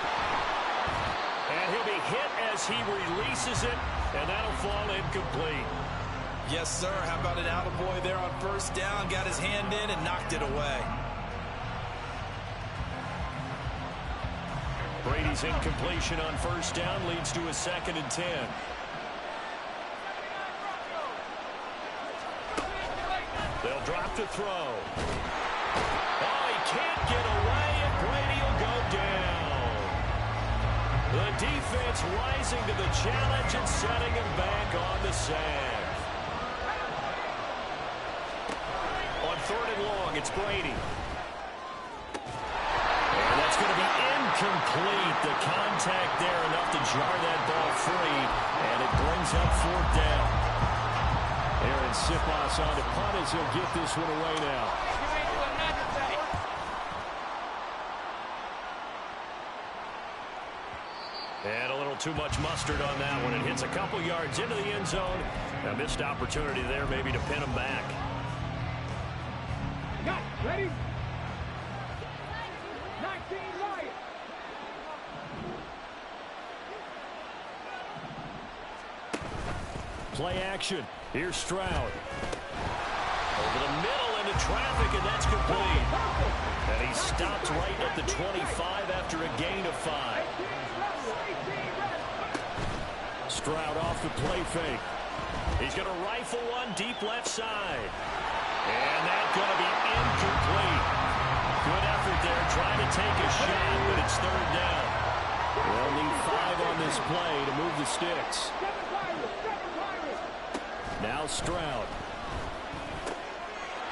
And he'll be hit as he releases it, and that'll fall incomplete. Yes, sir. How about an attaboy there on 1st down? Got his hand in and knocked it away. Brady's incompletion on 1st down leads to a 2nd and 10. They'll drop to throw. Oh, he can't get away, and Brady will go down. The defense rising to the challenge and setting him back on the sack. On 3rd and long, it's Brady. And that's going to be incomplete. The contact there enough to jar that ball free, and it brings up 4th down. Aaron Siposs on to punt as he'll get this one away now. And a little too much mustard on that one. It hits a couple yards into the end zone. A missed opportunity there maybe to pin him back. Got ready. 19 Lions. Play action. Here's Stroud. Over the middle into traffic, and that's complete. And he stopped right at the 25 after a gain of 5. Stroud off the play fake. He's going to rifle one deep left side. And that's going to be incomplete. Good effort there, trying to take a shot, but it's 3rd down. They'll need 5 on this play to move the sticks. Now Stroud.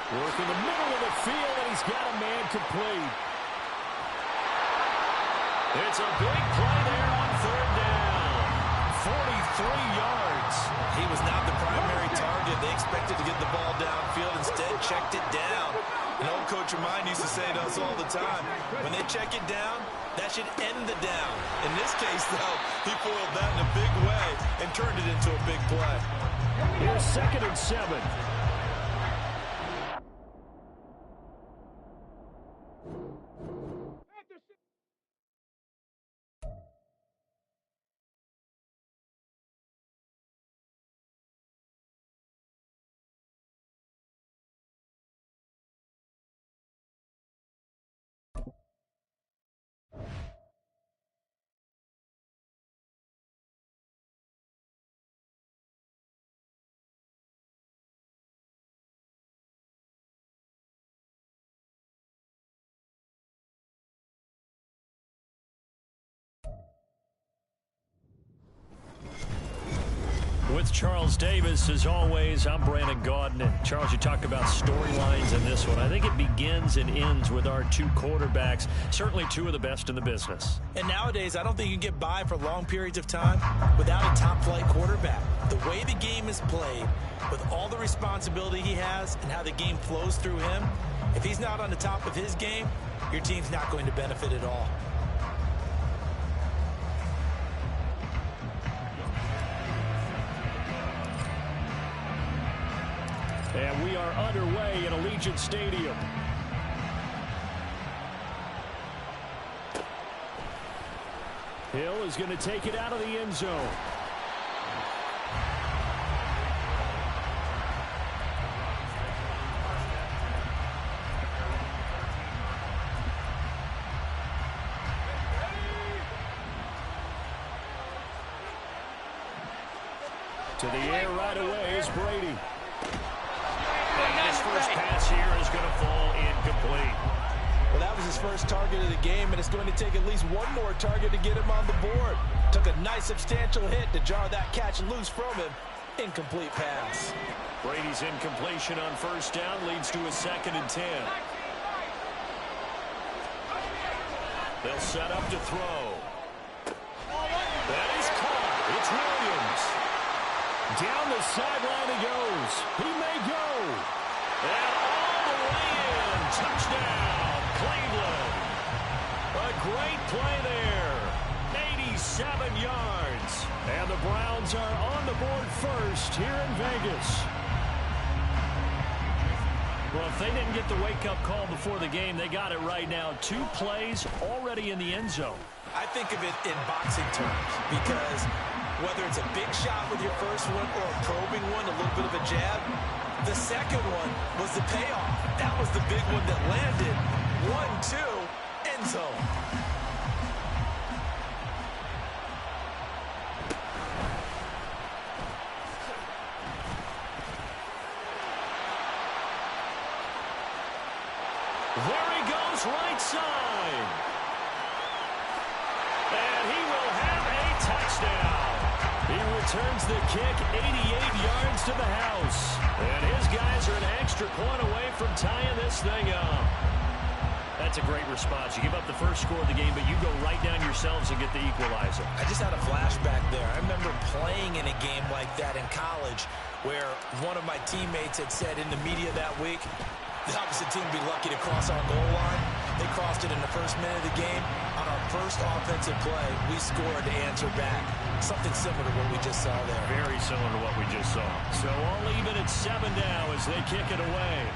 Working the middle of the field, and he's got a man complete. It's a big play there on 3rd down. 43 yards. He was not the primary target. They expected to get the ball downfield. Instead, checked it down. An old coach of mine used to say to us all the time, when they check it down, that should end the down. In this case, though, he foiled that in a big way and turned it into a big play. Here's 2nd and 7. With Charles Davis, as always, I'm Brandon Gaudin. And Charles, you talk about storylines in this one. I think it begins and ends with our 2 quarterbacks, certainly 2 of the best in the business. And nowadays, I don't think you can get by for long periods of time without a top-flight quarterback. The way the game is played, with all the responsibility he has and how the game flows through him, if he's not on the top of his game, your team's not going to benefit at all. And we are underway in Allegiant Stadium. Hill is going to take it out of the end zone. To the air right away is Brady. And his first pass here is going to fall incomplete. Well, that was his first target of the game, and it's going to take at least one more target to get him on the board. Took a nice substantial hit to jar that catch loose from him. Incomplete pass. Brady's incompletion on 1st down leads to a 2nd and 10. They'll set up to throw. That is caught. It's Williams. Down the sideline he goes. He may go. And all the way in. Touchdown, Cleveland. A great play there. 87 yards. And the Browns are on the board first here in Vegas. Well, if they didn't get the wake-up call before the game, they got it right now. 2 plays already in the end zone. I think of it in boxing terms because whether it's a big shot with your first one or a probing one, a little bit of a jab, the second one was the payoff. That was the big one that landed. 1-2, end zone. There he goes, right side. And he will have a touchdown. He returns the kick 88 yards to the house. And his guys are an extra point away from tying this thing up. That's a great response. You give up the first score of the game, but you go right down yourselves and get the equalizer. I just had a flashback there. I remember playing in a game like that in college where one of my teammates had said in the media that week, the opposite team would be lucky to cross our goal line. They crossed it in the first minute of the game. On our first offensive play, we scored to answer back. Something similar to what we just saw there. Very similar to what we just saw. So all even at 7 now as they kick it away.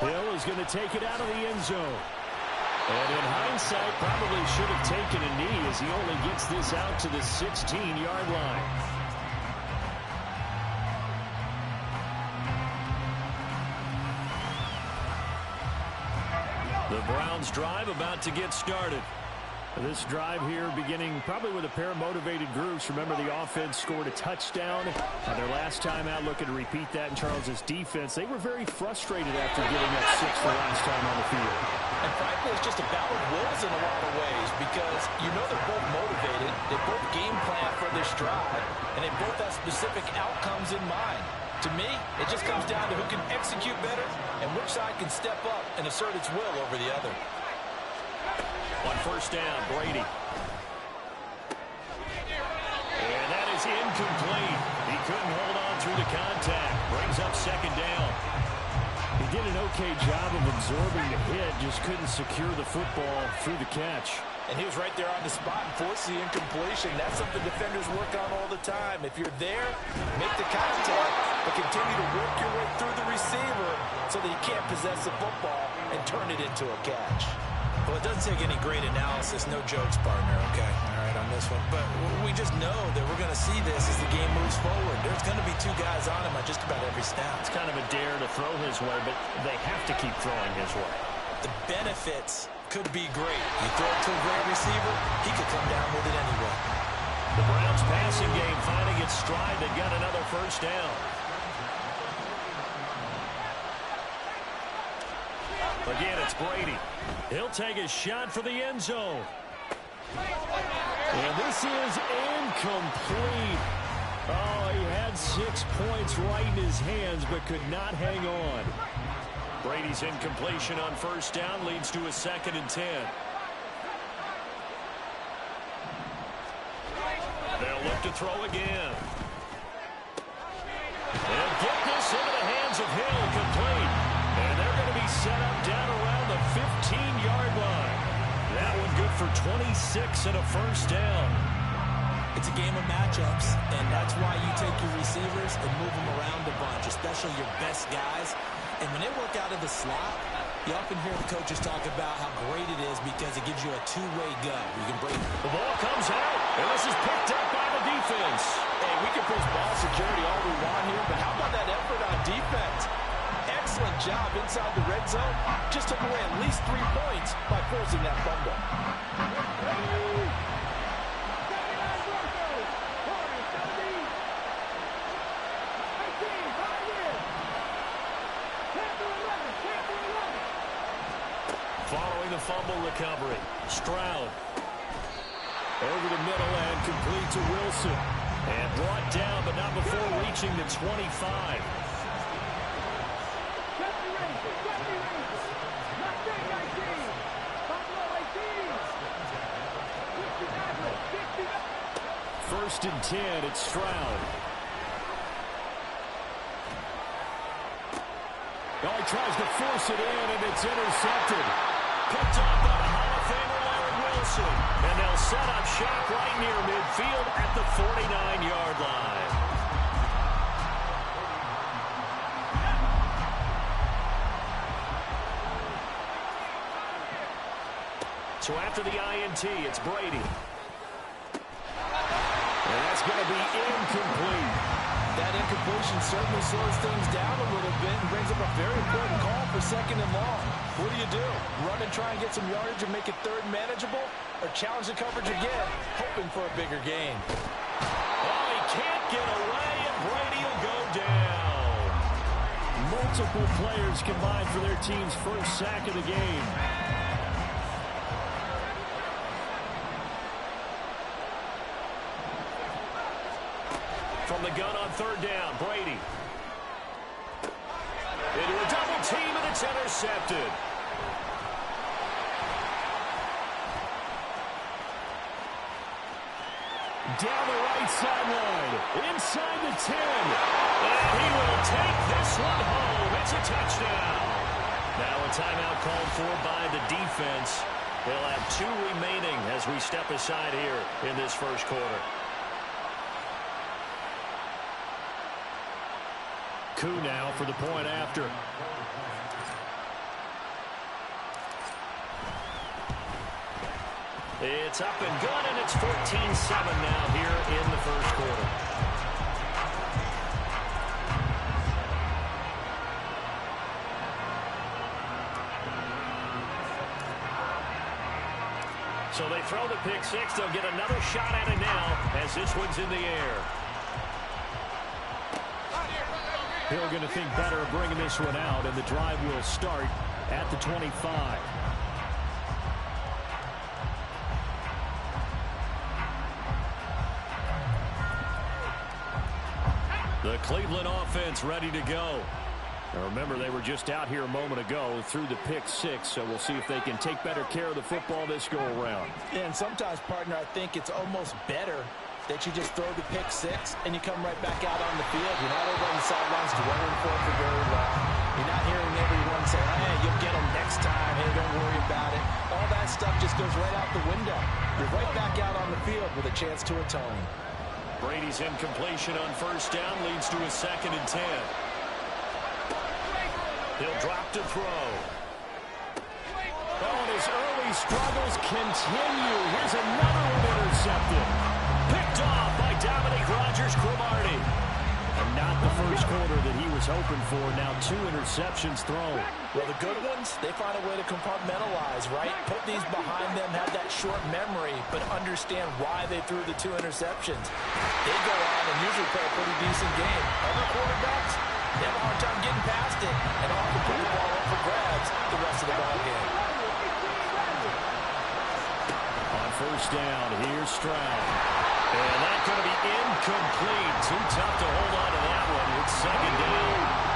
Hill is going to take it out of the end zone. And in hindsight, probably should have taken a knee as he only gets this out to the 16-yard line. The Browns drive about to get started. This drive here beginning probably with a pair of motivated groups. Remember, the offense scored a touchdown on their last time out, looking to repeat that in Charles's defense. They were very frustrated after giving up 6 the last time on the field. And frankly, it's just a battle of wills in a lot of ways because you know they're both motivated. They both game plan for this drive, and they both have specific outcomes in mind. To me, it just comes down to who can execute better and which side can step up and assert its will over the other. On first down, Brady. And that is incomplete. He couldn't hold on through the contact. Brings up second down. He did an okay job of absorbing the hit, just couldn't secure the football through the catch. And he was right there on the spot and forced the incompletion. That's something defenders work on all the time. If you're there, make the contact, but continue to work your way through the receiver so that you can't possess the football and turn it into a catch. Well, it doesn't take any great analysis. No jokes, partner, okay? All right, on this one. But we just know that we're going to see this as the game moves forward. There's going to be 2 guys on him at just about every snap. It's kind of a dare to throw his way, but they have to keep throwing his way. The benefits could be great. You throw it to a great receiver, he could come down with it anyway. The Browns passing game finding its stride. They got another first down. Again, it's Brady. He'll take a shot for the end zone. And this is incomplete. Oh, he had 6 points right in his hands, but could not hang on. Brady's incompletion on first down leads to a 2nd and 10. They'll look to throw again. And get this into the hands of Hill, complete. And they're going to be set up down around the 15-yard line. That one good for 26 and a first down. It's a game of matchups, and that's why you take your receivers and move them around a bunch, especially your best guys. And when they work out of the slot, you often hear the coaches talk about how great it is because it gives you a 2-way go. You can break. The ball comes out, and this is picked up by the defense. Hey, we can push ball security all we want here, but how about that effort on defense? Excellent job inside the red zone. Just took away at least 3 points by forcing that fumble. Following the fumble recovery, Stroud over the middle and complete to Wilson. And brought down, but not before reaching the 25. State 19. Buffalo 18. Cincinnati 59. First and 10, it's Stroud. Oh, he tries to force it in, and it's intercepted. Picked up by the Hall of Famer Larry Wilson. And they'll set up shop right near midfield at the 49-yard line. So after the INT, it's Brady. And that's going to be incomplete. That incompletion certainly slows things down a little bit and brings up a very important call for second and long. What do? Run and try and get some yardage and make it third manageable? Or challenge the coverage again, hoping for a bigger gain? Oh, he can't get away, and Brady will go down. Multiple players combined for their team's first sack of the game. From the gun on third down, Brady. Into a double team, and it's intercepted. Down the right sideline, inside the 10. And he will take this one home. It's a touchdown. Now a timeout called for by the defense. They'll have 2 remaining as we step aside here in this first quarter. Coup now for the point after. It's up and good, and it's 14-7 now here in the first quarter. So they throw the pick six. They'll get another shot at it now as this one's in the air. Hill going to think better of bringing this one out, and the drive will start at the 25. The Cleveland offense ready to go. Now remember, they were just out here a moment ago through the pick six, so we'll see if they can take better care of the football this go-around. Yeah, and sometimes, partner, I think it's almost better that you just throw the pick six and you come right back out on the field. You're not over on the sidelines dwelling for it for very long. You're not hearing everyone say, hey, you'll get them next time. Hey, don't worry about it. All that stuff just goes right out the window. You're right back out on the field with a chance to atone. Brady's incompletion on first down leads to a 2nd and 10. He'll drop to throw. Oh, and his early struggles continue. Here's another one intercepted. Picked off by Dominique Rodgers-Cromartie. And not the first quarter that he was hoping for. Now 2 interceptions thrown. Well, the good ones, they find a way to compartmentalize, right? Put these behind them, have that short memory, but understand why they threw the 2 interceptions. They go on and usually play a pretty decent game. Other quarterbacks, they have a hard time getting past it and often put the ball up for grabs the rest of the ball game. On first down, here's Stroud. And that's going to be incomplete. Too tough to hold on to that one. It's 2nd down.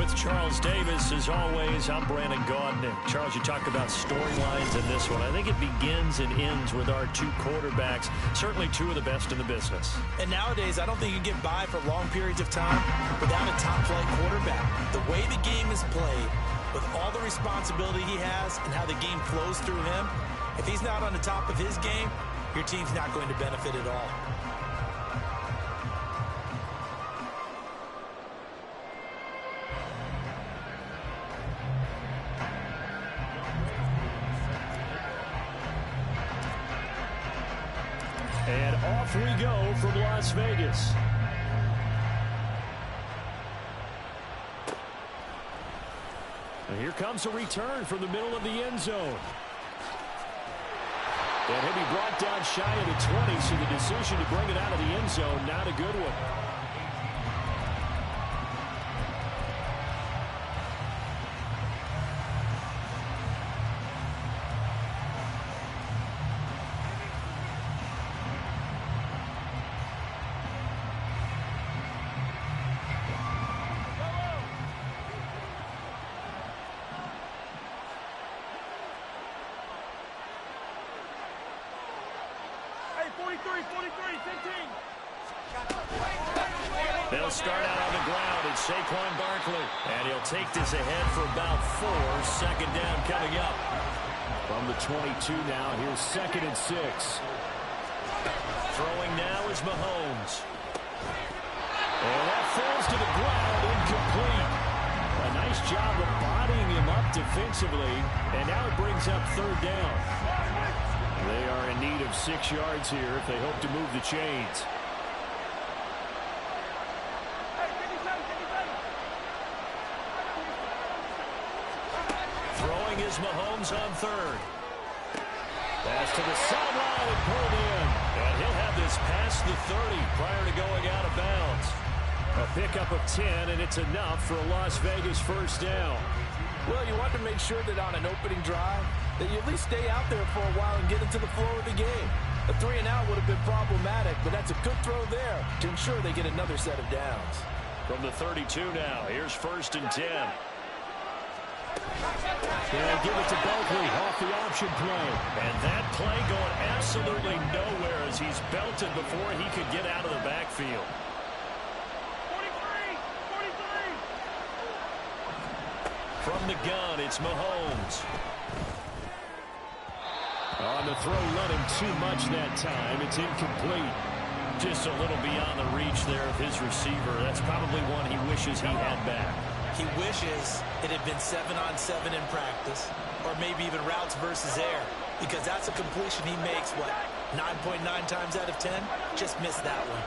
with Charles Davis. As always, I'm Brandon Gaudin. Charles, you talk about storylines in this one. I think it begins and ends with our two quarterbacks, certainly two of the best in the business. And nowadays, I don't think you can get by for long periods of time without a top-flight quarterback. The way the game is played, with all the responsibility he has and how the game flows through him, if he's not on the top of his game, your team's not going to benefit at all. And off we go from Las Vegas. And here comes a return from the middle of the end zone. And he'll be brought down shy of the 20, so the decision to bring it out of the end zone, not a good one. They'll start out on the ground. It's Saquon Barkley. And he'll take this ahead for about 4. Second down coming up. From the 22 now, here's 2nd and 6. Throwing now is Mahomes. And that falls to the ground, incomplete. A nice job of bodying him up defensively. And now it brings up 3rd down. They are in need of 6 yards here if they hope to move the chains. Throwing is Mahomes on 3rd. Pass to the sideline and pulled in. And he'll have this past the 30 prior to going out of bounds. A pickup of 10, and it's enough for a Las Vegas 1st down. Well, you want to make sure that on an opening drive that you at least stay out there for a while and get into the flow of the game. A 3-and-out would have been problematic, but that's a good throw there to ensure they get another set of downs. From the 32 now, here's 1st and 10. And give it to Barkley off the option play. And that play going absolutely nowhere as he's belted before he could get out of the backfield. 43! From the gun, it's Mahomes. On the throw, let him too much that time. It's incomplete. Just a little beyond the reach there of his receiver. That's probably one he wishes he had back. He wishes it had been 7-on-7 in practice, or maybe even routes versus air, because that's a completion he makes, what, 9.9 times out of 10? Just missed that one.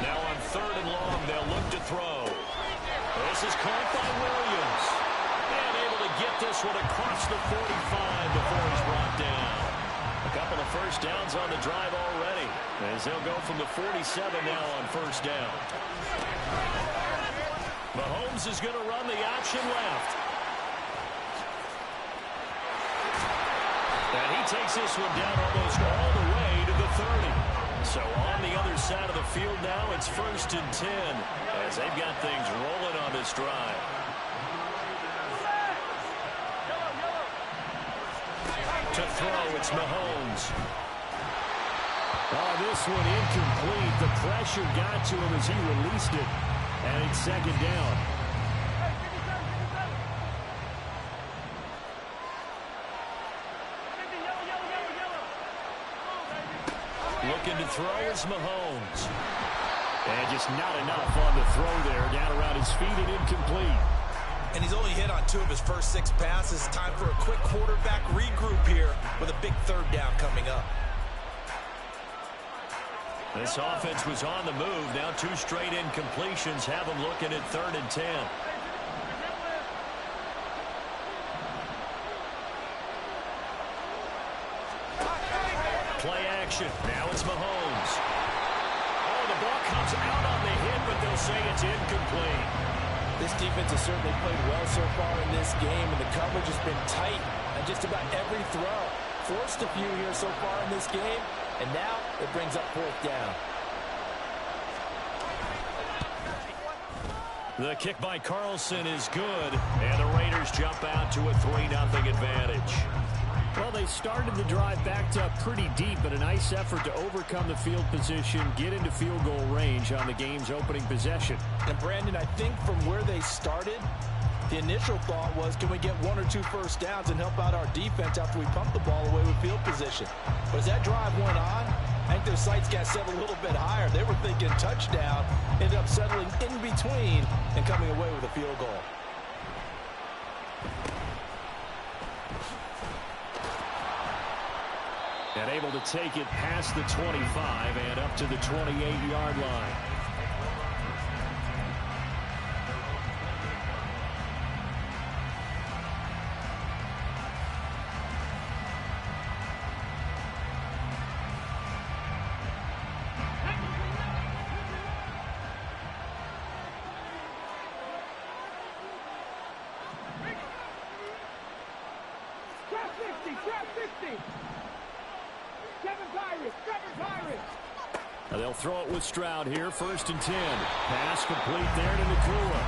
Now on 3rd and long, they'll look to throw. This is caught by Williams. And able to get this one across the 45 before he's brought down. A couple of 1st downs on the drive already, as they'll go from the 47 now on 1st down. Mahomes is going to run the option left. And he takes this one down almost all the way to the 30. So on the other side of the field now, it's 1st and 10, as they've got things rolling on this drive. To throw, it's Mahomes. Oh, this one incomplete. The pressure got to him as he released it. And it's 2nd down. Looking to throw is Mahomes. And just not enough on the throw there. Down around his feet and incomplete. And he's only hit on 2 of his first 6 passes. Time for a quick quarterback regroup here with a big 3rd down coming up. This offense was on the move. Now 2 straight incompletions have them looking at 3rd and 10. Play action. Now it's Mahomes. Oh, the ball comes out on the hit, but they'll say it's incomplete. This defense has certainly played well so far in this game, and the coverage has been tight on just about every throw. Forced a few here so far in this game, and now it brings up 4th down. The kick by Carlson is good, and the Raiders jump out to a 3-0 advantage. Well, they started the drive backed up pretty deep, but a nice effort to overcome the field position, get into field goal range on the game's opening possession. And, Brandon, I think from where they started, the initial thought was, can we get 1 or 2 first downs and help out our defense after we pump the ball away with field position? But as that drive went on, I think their sights got set a little bit higher. They were thinking touchdown, ended up settling in between and coming away with a field goal. And able to take it past the 25 and up to the 28-yard line. They'll throw it with Stroud here, 1st and 10. Pass complete there to Nakua.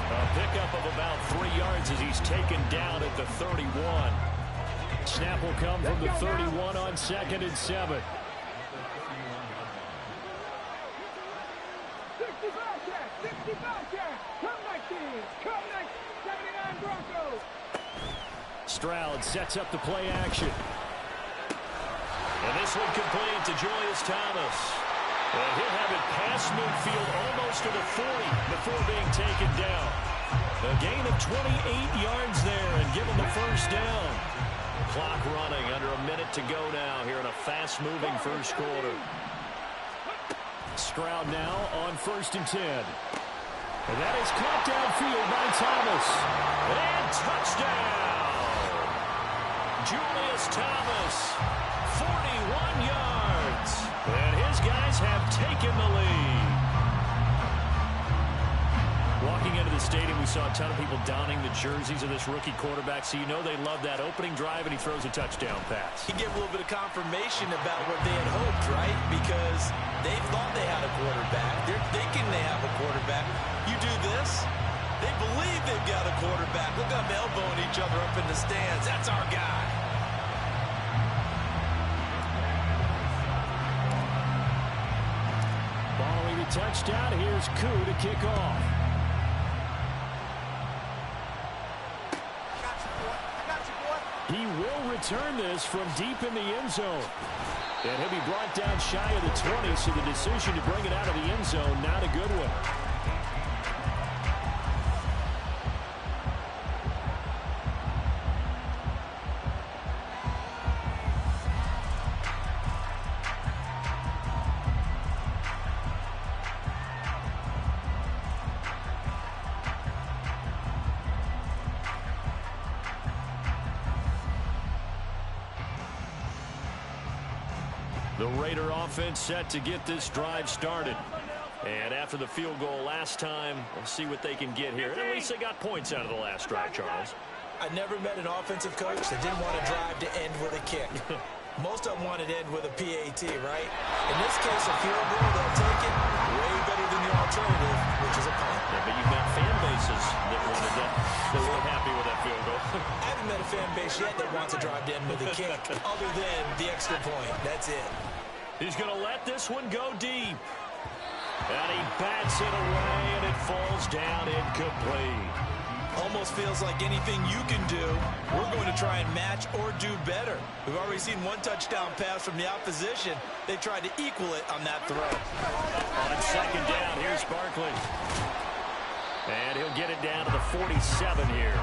A pickup of about 3 yards as he's taken down at the 31. Snap will come from the 31 on 2nd and 7. 65 check. Come 19. Come 79 Broncos. Stroud sets up the play action. And this one complete to Julius Thomas. And he'll have it past midfield almost to the 40 before being taken down. A gain of 28 yards there and given the first down. Clock running, under a minute to go now here in a fast-moving first quarter. Stroud now on 1st and 10. And that is caught downfield by Thomas. And touchdown! Julius Thomas, 41 yards. And his guys have taken the lead. Walking into the stadium, we saw a ton of people donning the jerseys of this rookie quarterback, so you know they love that opening drive, and he throws a touchdown pass. He gave a little bit of confirmation about what they had hoped, right? Because they thought they had a quarterback. They're thinking they have a quarterback. You do this, they believe they've got a quarterback. Look at them elbowing each other up in the stands. That's our guy. Following the touchdown, here's Koo to kick off. He will return this from deep in the end zone. And he'll be brought down shy of the 20, so the decision to bring it out of the end zone, not a good one. The Raider offense set to get this drive started. And after the field goal last time, we'll see what they can get here. At least they got points out of the last drive, Charles. I never met an offensive coach that didn't want a drive to end with a kick. Most of them wanted to end with a PAT, right? In this case, a field goal, they'll take it way better than the alternative, which is a punt. Yeah, but you've got fan bases that wanted that. They weren't happy with that field goal. I haven't met a fan base yet that wants a drive to end with a kick, other than the extra point. That's it. He's going to let this one go deep. And he bats it away, and it falls down incomplete. Almost feels like anything you can do, we're going to try and match or do better. We've already seen one touchdown pass from the opposition. They tried to equal it on that throw. On 2nd down, here's Barkley. And he'll get it down to the 47 here.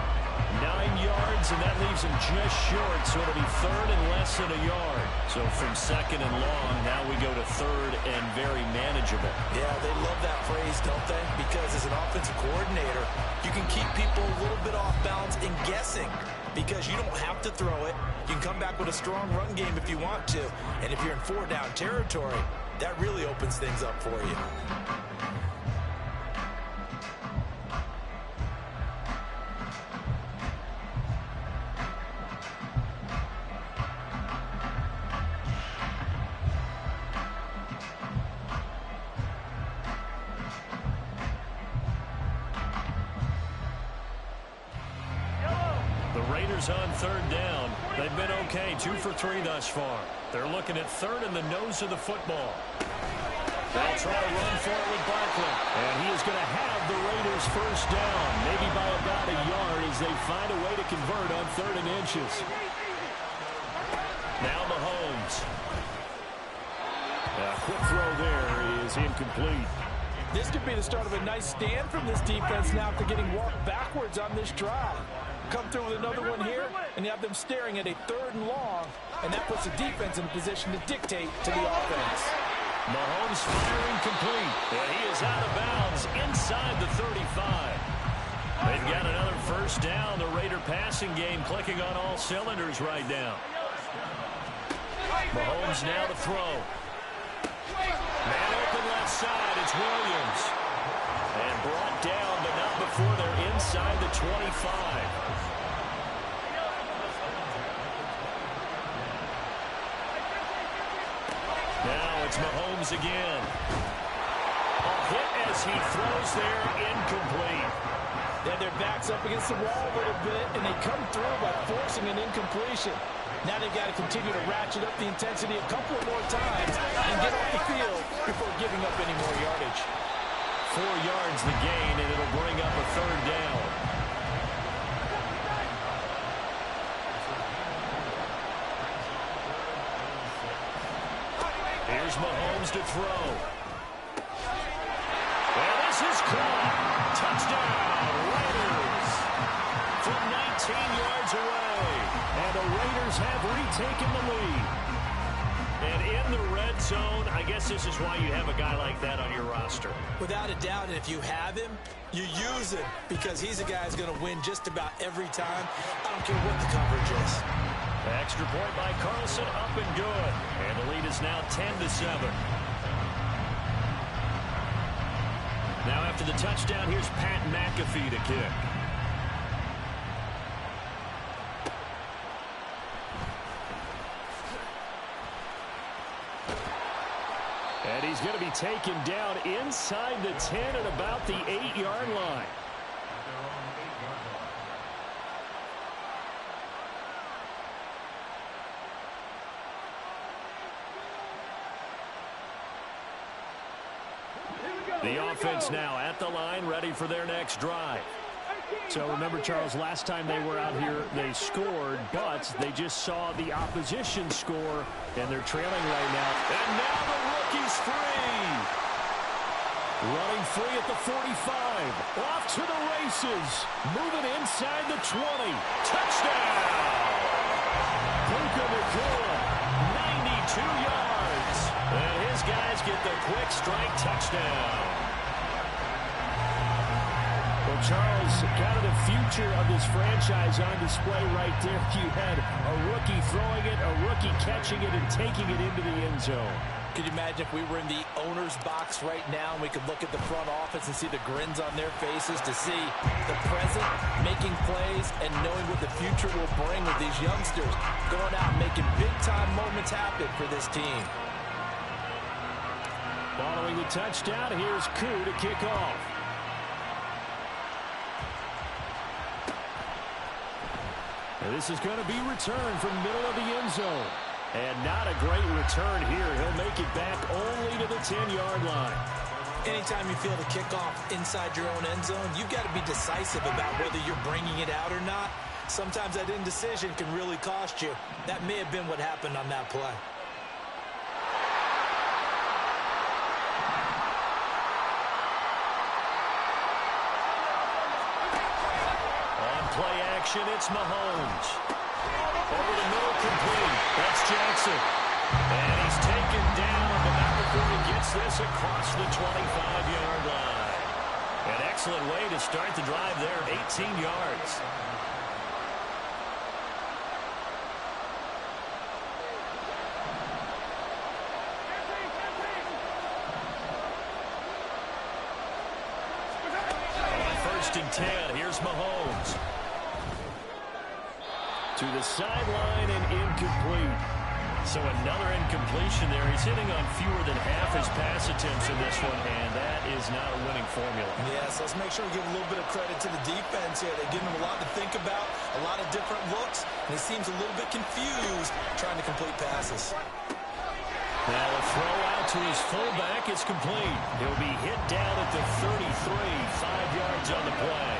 9 yards, and that leaves him just short, so it'll be 3rd and less than a yard. So from 2nd and long, now we go to 3rd and very manageable. Yeah, they love that phrase, don't they? Because as an offensive coordinator, you can keep people a little bit off balance and guessing because you don't have to throw it. You can come back with a strong run game if you want to. And if you're in 4-down territory, that really opens things up for you. Raiders on third down. They've been okay, 2 for 3 thus far. They're looking at third in the nose of the football. They'll try to run for it with Barkley. And he is going to have the Raiders first down, maybe by about a yard as they find a way to convert on 3rd and inches. Now Mahomes. A quick throw there is incomplete. This could be the start of a nice stand from this defense now after getting walked backwards on this drive. Come through with another one here, and you have them staring at a 3rd and long, and that puts the defense in a position to dictate to the offense. Mahomes firing complete, and he is out of bounds inside the 35. They've got another first down. The Raider passing game clicking on all cylinders right now. Mahomes now to throw. Man open left side, it's Williams. And brought down, but not before they're inside the 25. Now it's Mahomes again. A hit as he throws there, incomplete. They have their backs up against the wall a little bit, and they come through by forcing an incompletion. Now they've got to continue to ratchet up the intensity a couple more times and get off the field before giving up any more yardage. 4 yards the gain, and it'll bring up a 3rd down. Here's Mahomes to throw. And this is caught. Touchdown, Raiders. From 19 yards away. And the Raiders have retaken the lead. And in the red zone, I guess this is why you have a guy like that on your roster. Without a doubt, and if you have him, you use him because he's a guy who's going to win just about every time. I don't care what the coverage is. Extra point by Carlson, up and good. And the lead is now 10-7. Now after the touchdown, here's Pat McAfee to kick. And he's going to be taken down inside the 10 at about the 8-yard line. The offense now at the line, ready for their next drive. So remember, Charles, last time they were out here, they scored, but they just saw the opposition score, and they're trailing right now. And now the rookie's free. Running free at the 45. Off to the races. Moving inside the 20. Touchdown! Puka Nacua, 92 yards. And his guys get the quick strike touchdown. Well, Charles, kind of the future of this franchise on display right there. You had a rookie throwing it, a rookie catching it, and taking it into the end zone. Could you imagine if we were in the owner's box right now and we could look at the front office and see the grins on their faces, to see the present making plays and knowing what the future will bring with these youngsters going out and making big-time moments happen for this team. Following the touchdown, here's Koo to kick off. And this is going to be returned from middle of the end zone. And not a great return here. He'll make it back only to the 10-yard line. Anytime you feel the kickoff inside your own end zone, you've got to be decisive about whether you're bringing it out or not. Sometimes that indecision can really cost you. That may have been what happened on that play. Play action, it's Mahomes. Over the middle, complete. That's Jackson. And he's taken down, but not before he gets this across the 25-yard line. An excellent way to start the drive there, 18 yards. On 1st and 10, here's Mahomes. To the sideline and incomplete. So another incompletion there. He's hitting on fewer than half his pass attempts in this one, and that is not a winning formula. Yes, let's make sure we give a little bit of credit to the defense here. They're giving him a lot to think about, a lot of different looks, and he seems a little bit confused trying to complete passes. Now a throw out to his fullback is complete. He'll be hit down at the 33, 5 yards on the play.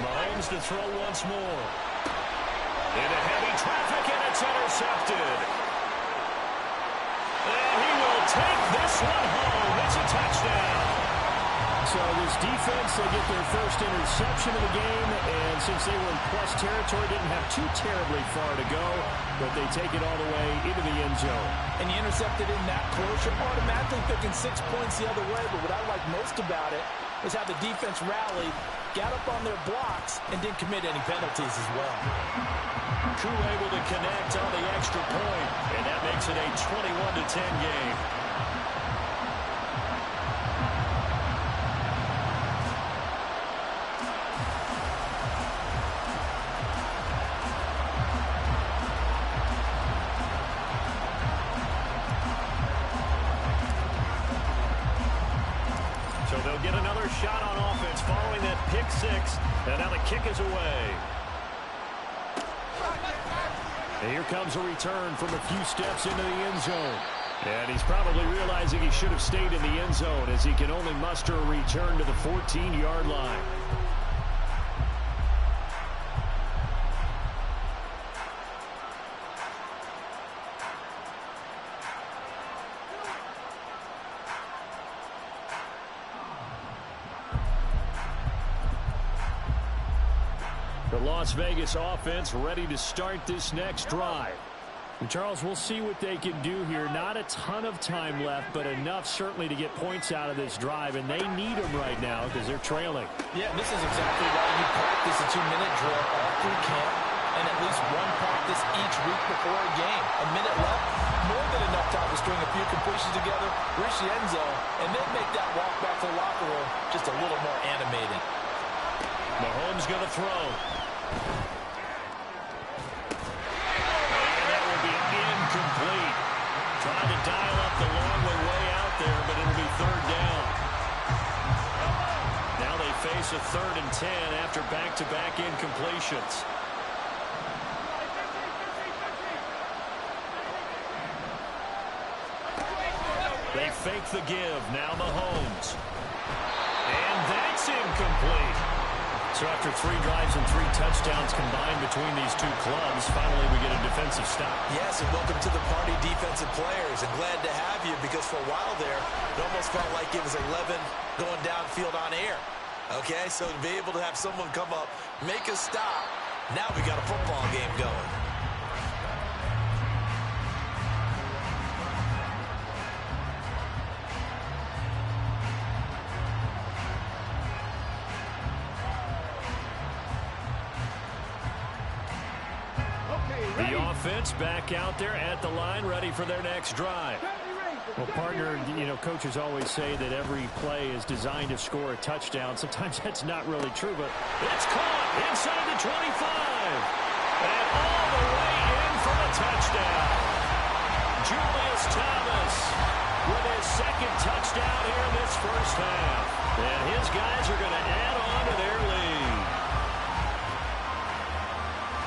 Mahomes to throw once more. Into heavy traffic, and it's intercepted. And he will take this one home. It's a touchdown. So this defense, they get their first interception of the game, and since they were in plus territory, didn't have too terribly far to go, but they take it all the way into the end zone. And you intercepted in that close, you're automatically thinking 6 points the other way, but what I like most about it was how the defense rallied, got up on their blocks, and didn't commit any penalties as well. Crew able to connect on the extra point, and that makes it a 21-10 game. So they'll get another shot on offense following that pick six, and now the kick is away. And here comes a return from a few steps into the end zone. And he's probably realizing he should have stayed in the end zone as he can only muster a return to the 14-yard line. The Las Vegas offense ready to start this next drive. And Charles, we'll see what they can do here. Not a ton of time left, but enough certainly to get points out of this drive, and they need them right now because they're trailing. Yeah, this is exactly why you practice a 2-minute drill all through camp and at least one practice each week before a game. A minute left, more than enough time to string a few completions together, reach the end zone, and then make that walk back to the locker room just a little more animated. Mahomes going to throw. Incomplete. Trying to dial up the long way out there, but it'll be third down. Now they face a 3rd and 10 after back-to-back incompletions. They fake the give. Now Mahomes. And that's incomplete. So after 3 drives and 3 touchdowns combined between these two clubs, finally we get a defensive stop. Yes, and welcome to the party, defensive players. And glad to have you because for a while there, it almost felt like it was 11 going downfield on air. Okay, so to be able to have someone come up, make a stop, now we got a football game going. The offense back out there at the line, ready for their next drive. Well, partner, you know, coaches always say that every play is designed to score a touchdown. Sometimes that's not really true, but it's caught inside the 25. And all the way in for the touchdown. Julius Thomas with his 2nd touchdown here in this first half. And his guys are going to add on to their lead.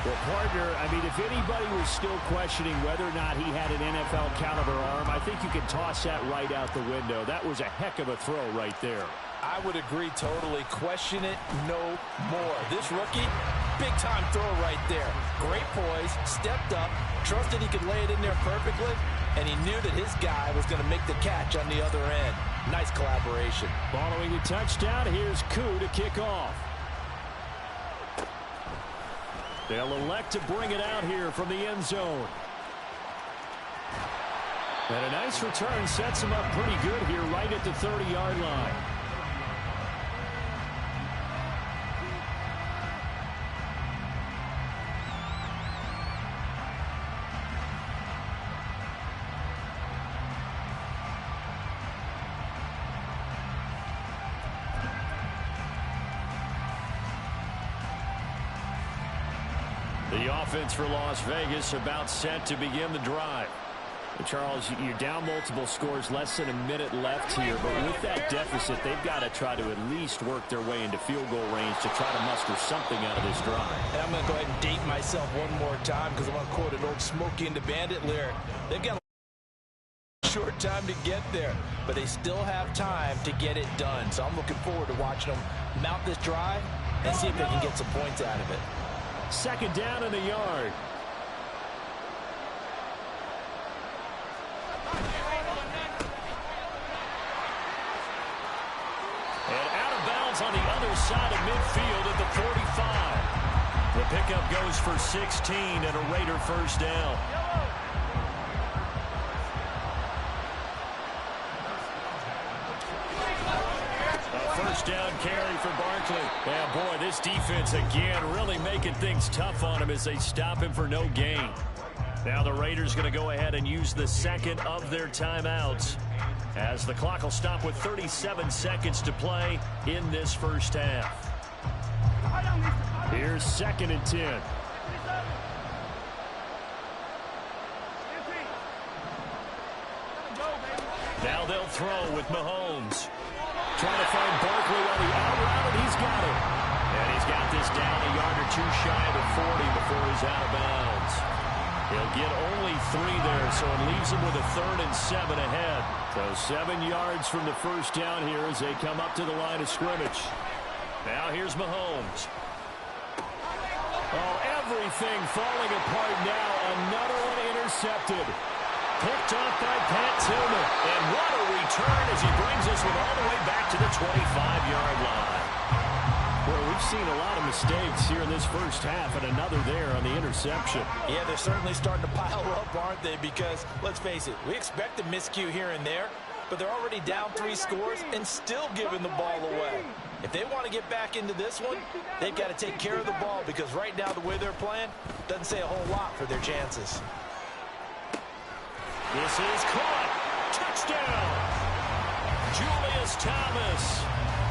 well, partner, I mean, if anybody was still questioning whether or not he had an NFL caliber arm, I think you can toss that right out the window. That was a heck of a throw right there. I would agree totally. Question it no more. This rookie, big-time throw right there. Great poise, stepped up, trusted he could lay it in there perfectly, and he knew that his guy was going to make the catch on the other end. Nice collaboration. Following the touchdown, here's Koo to kick off. They'll elect to bring it out here from the end zone. And a nice return sets him up pretty good here right at the 30-yard line. The offense for Las Vegas about set to begin the drive. Charles, you're down multiple scores, less than a minute left here, but with that deficit, they've got to try to at least work their way into field goal range to try to muster something out of this drive. And I'm going to go ahead and date myself one more time because I'm going to quote an old Smokey and the Bandit lyric. They've got a short time to get there, but they still have time to get it done. So I'm looking forward to watching them mount this drive and see if they can get some points out of it. Second down in the yard. And out of bounds on the other side of midfield at the 45. The pickup goes for 16 and a Raider first down. First down carry for Barkley. Yeah, boy, this defense again really making things tough on him as they stop him for no gain. Now the Raiders going to go ahead and use the second of their timeouts as the clock will stop with 37 seconds to play in this first half. Here's 2nd and 10. Now they'll throw with Mahomes. Trying to find Barkley on the out route, and he's got it. And he's got this down a yard or two shy of the 40 before he's out of bounds. He'll get only 3 there, so it leaves him with a 3rd and 7 ahead. So 7 yards from the first down here as they come up to the line of scrimmage. Now here's Mahomes. Oh, everything falling apart now. Another one intercepted. Picked off by Pat Tillman. And what a return as he brings this one all the way back to the 25-yard line. Well, we've seen a lot of mistakes here in this first half, and another there on the interception. Yeah, they're certainly starting to pile up, aren't they? Because, let's face it, we expect a miscue here and there, but they're already down 3 scores and still giving the ball away. If they want to get back into this one, they've got to take care of the ball because right now the way they're playing doesn't say a whole lot for their chances. This is caught. Touchdown. Julius Thomas.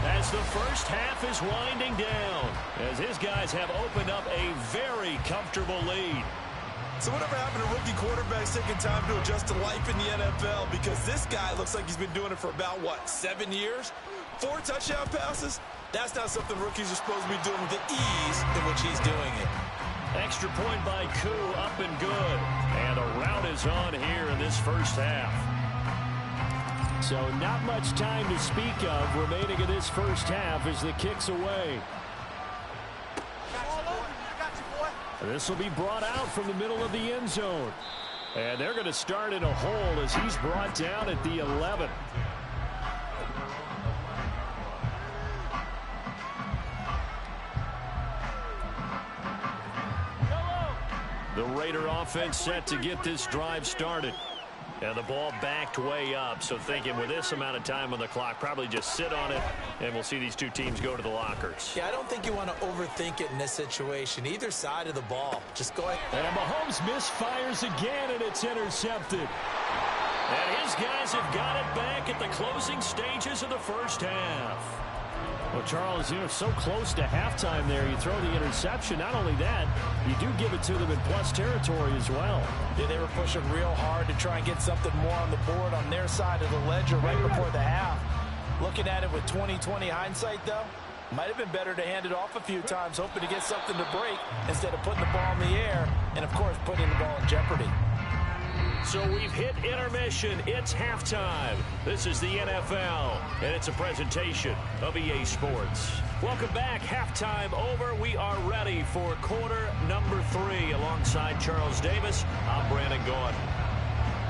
As the first half is winding down, as his guys have opened up a very comfortable lead. So whatever happened to rookie quarterbacks taking time to adjust to life in the NFL? Because this guy looks like he's been doing it for about, 7 years? 4 touchdown passes? That's not something rookies are supposed to be doing with the ease in which he's doing it. Extra point by Koo, up and good. And a rout is on here in this first half. So not much time to speak of remaining in this first half as the kick's away. This will be brought out from the middle of the end zone. And they're going to start in a hole as he's brought down at the 11. The Raider offense set to get this drive started. And the ball backed way up, so thinking with this amount of time on the clock, probably just sit on it, and we'll see these two teams go to the lockers. Yeah, I don't think you want to overthink it in this situation. Either side of the ball. Just go ahead. And Mahomes misfires again, and it's intercepted. And his guys have got it back at the closing stages of the first half. Well, Charles, so close to halftime there. You throw the interception. Not only that, you do give it to them in plus territory as well. Yeah, they were pushing real hard to try and get something more on the board on their side of the ledger right before the half. Looking at it with 20/20 hindsight, though, might have been better to hand it off a few times, hoping to get something to break instead of putting the ball in the air and, of course, putting the ball in jeopardy. So we've hit intermission. It's halftime. This is the NFL, and it's a presentation of EA Sports. Welcome back. Halftime over. We are ready for quarter number 3. Alongside Charles Davis, I'm Brandon Gaudin.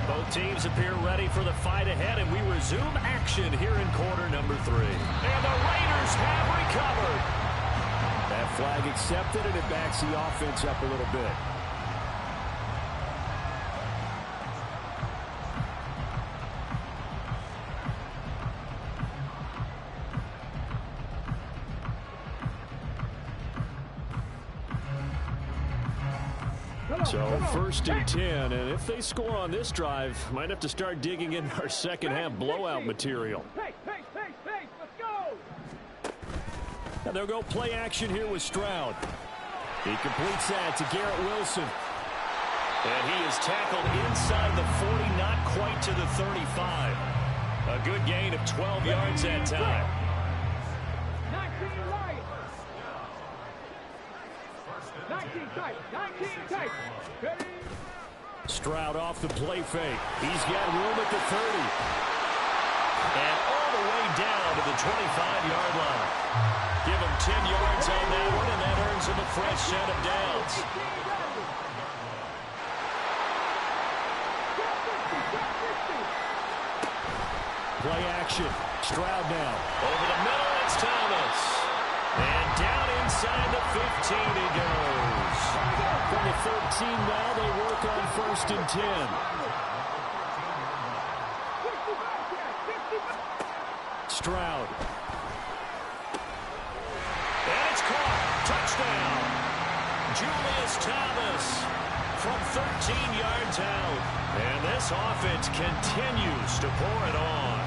Both teams appear ready for the fight ahead, and we resume action here in quarter number 3. And the Raiders have recovered. That flag accepted, and it backs the offense up a little bit. So 1st and 10, and if they score on this drive, might have to start digging in our second half blowout material. Let's go! And they'll go play action here with Stroud. He completes that to Garrett Wilson. And he is tackled inside the 40, not quite to the 35. A good gain of 12 yards that time. 19 right. 19 tight. 19 tight. Ready? Stroud off the play fake. He's got room at the 30. And all the way down to the 25-yard line. Give him 10 yards on that one, and that earns him a fresh set of downs. Play action. Stroud now. Over the middle, it's Thomas. And down inside the 15 he goes. From the 13 now, they work on 1st and 10. Stroud. And it's caught. Touchdown. Julius Thomas from 13 yards out. And this offense continues to pour it on.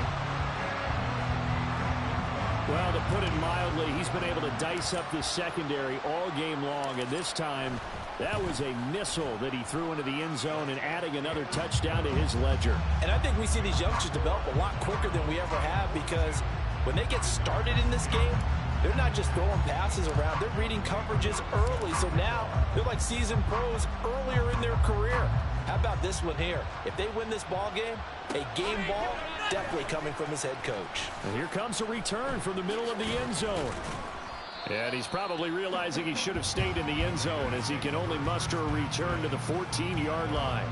Well, to put it mildly, he's been able to dice up the secondary all game long. And this time, that was a missile that he threw into the end zone and adding another touchdown to his ledger. And I think we see these youngsters develop a lot quicker than we ever have, because when they get started in this game, they're not just throwing passes around. They're reading coverages early. So now they're like seasoned pros earlier in their career. How about this one here? If they win this ball game, a game ball definitely coming from his head coach. And here comes a return from the middle of the end zone. And he's probably realizing he should have stayed in the end zone, as he can only muster a return to the 14-yard line.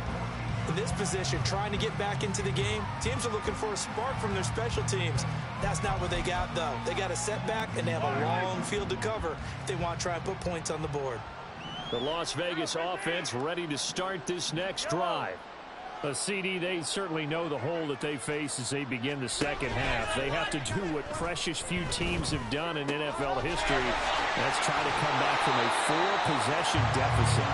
In this position, trying to get back into the game, teams are looking for a spark from their special teams. That's not what they got, though. They got a setback, and they have a long field to cover if they want to try and put points on the board. The Las Vegas offense ready to start this next drive. CD, they certainly know the hole that they face as they begin the second half. They have to do what precious few teams have done in NFL history. That's try to come back from a 4-possession deficit.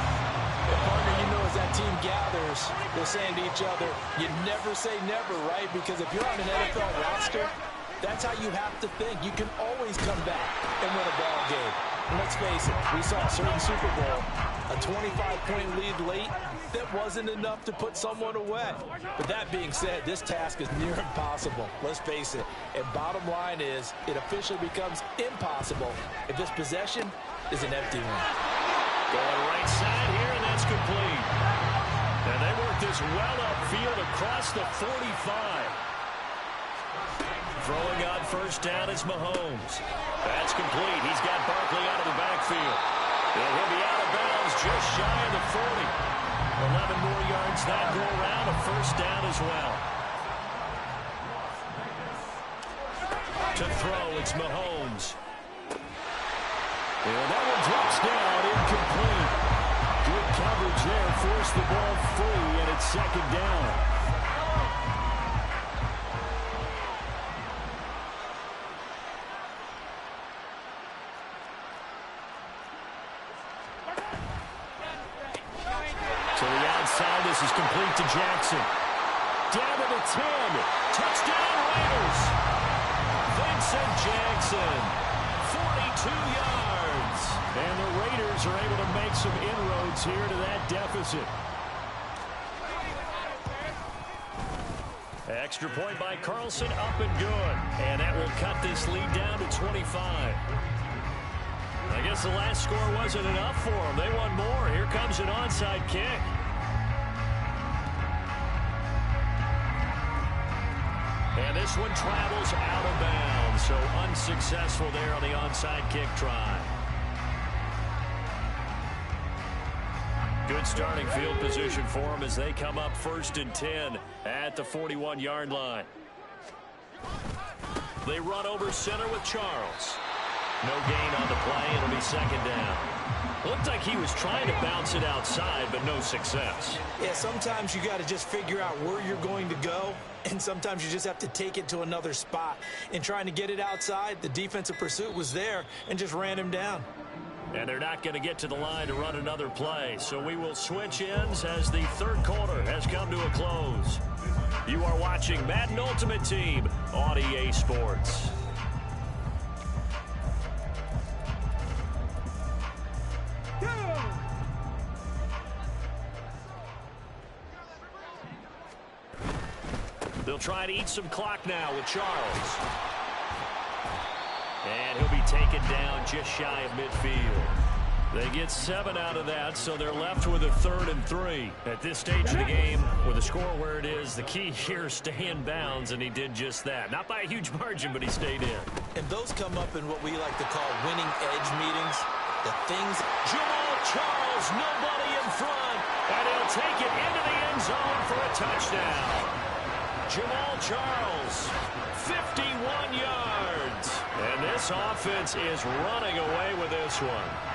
Partner, you know, as that team gathers, they're saying to each other, you never say never, right? Because if you're on an NFL roster, that's how you have to think. You can always come back and win a ball game. And let's face it, we saw a certain Super Bowl, a 25-point lead late, that wasn't enough to put someone away. But that being said, this task is near impossible. Let's face it. And bottom line is, it officially becomes impossible if this possession is an empty one. Going right side here, and that's complete. And they work this well upfield across the 45. Throwing on first down is Mahomes. That's complete. He's got Barkley out of the backfield. And he'll be out of bounds just shy of the 40. 11 more yards that go around, a first down as well. To throw, it's Mahomes. And that one drops down, incomplete. Good coverage there, forced the ball free, and it's second down. To the outside, this is complete to Jackson. Down to the 10. Touchdown Raiders. Vincent Jackson, 42 yards. And the Raiders are able to make some inroads here to that deficit. Extra point by Carlson, up and good. And that will cut this lead down to 25. I guess the last score wasn't enough for them. They want more. Here comes an onside kick. And this one travels out of bounds. So unsuccessful there on the onside kick try. Good starting field position for them as they come up 1st and 10 at the 41-yard line. They run over center with Charles. No gain on the play. It'll be second down. Looked like he was trying to bounce it outside, but no success. Yeah, sometimes you got to just figure out where you're going to go, and sometimes you just have to take it to another spot. In trying to get it outside, the defensive pursuit was there and just ran him down. And they're not going to get to the line to run another play, so we will switch ends as the third quarter has come to a close. You are watching Madden Ultimate Team on EA Sports. Go! They'll try to eat some clock now with Charles. And he'll be taken down just shy of midfield. They get 7 out of that, so they're left with a 3rd and 3. At this stage of the game, with the score where it is, the key here is stay in bounds, and he did just that. Not by a huge margin, but he stayed in. And those come up in what we like to call winning edge meetings. The things... Jamal Charles, nobody in front, and he'll take it into the end zone for a touchdown. Jamal Charles, 51 yards. And this offense is running away with this one.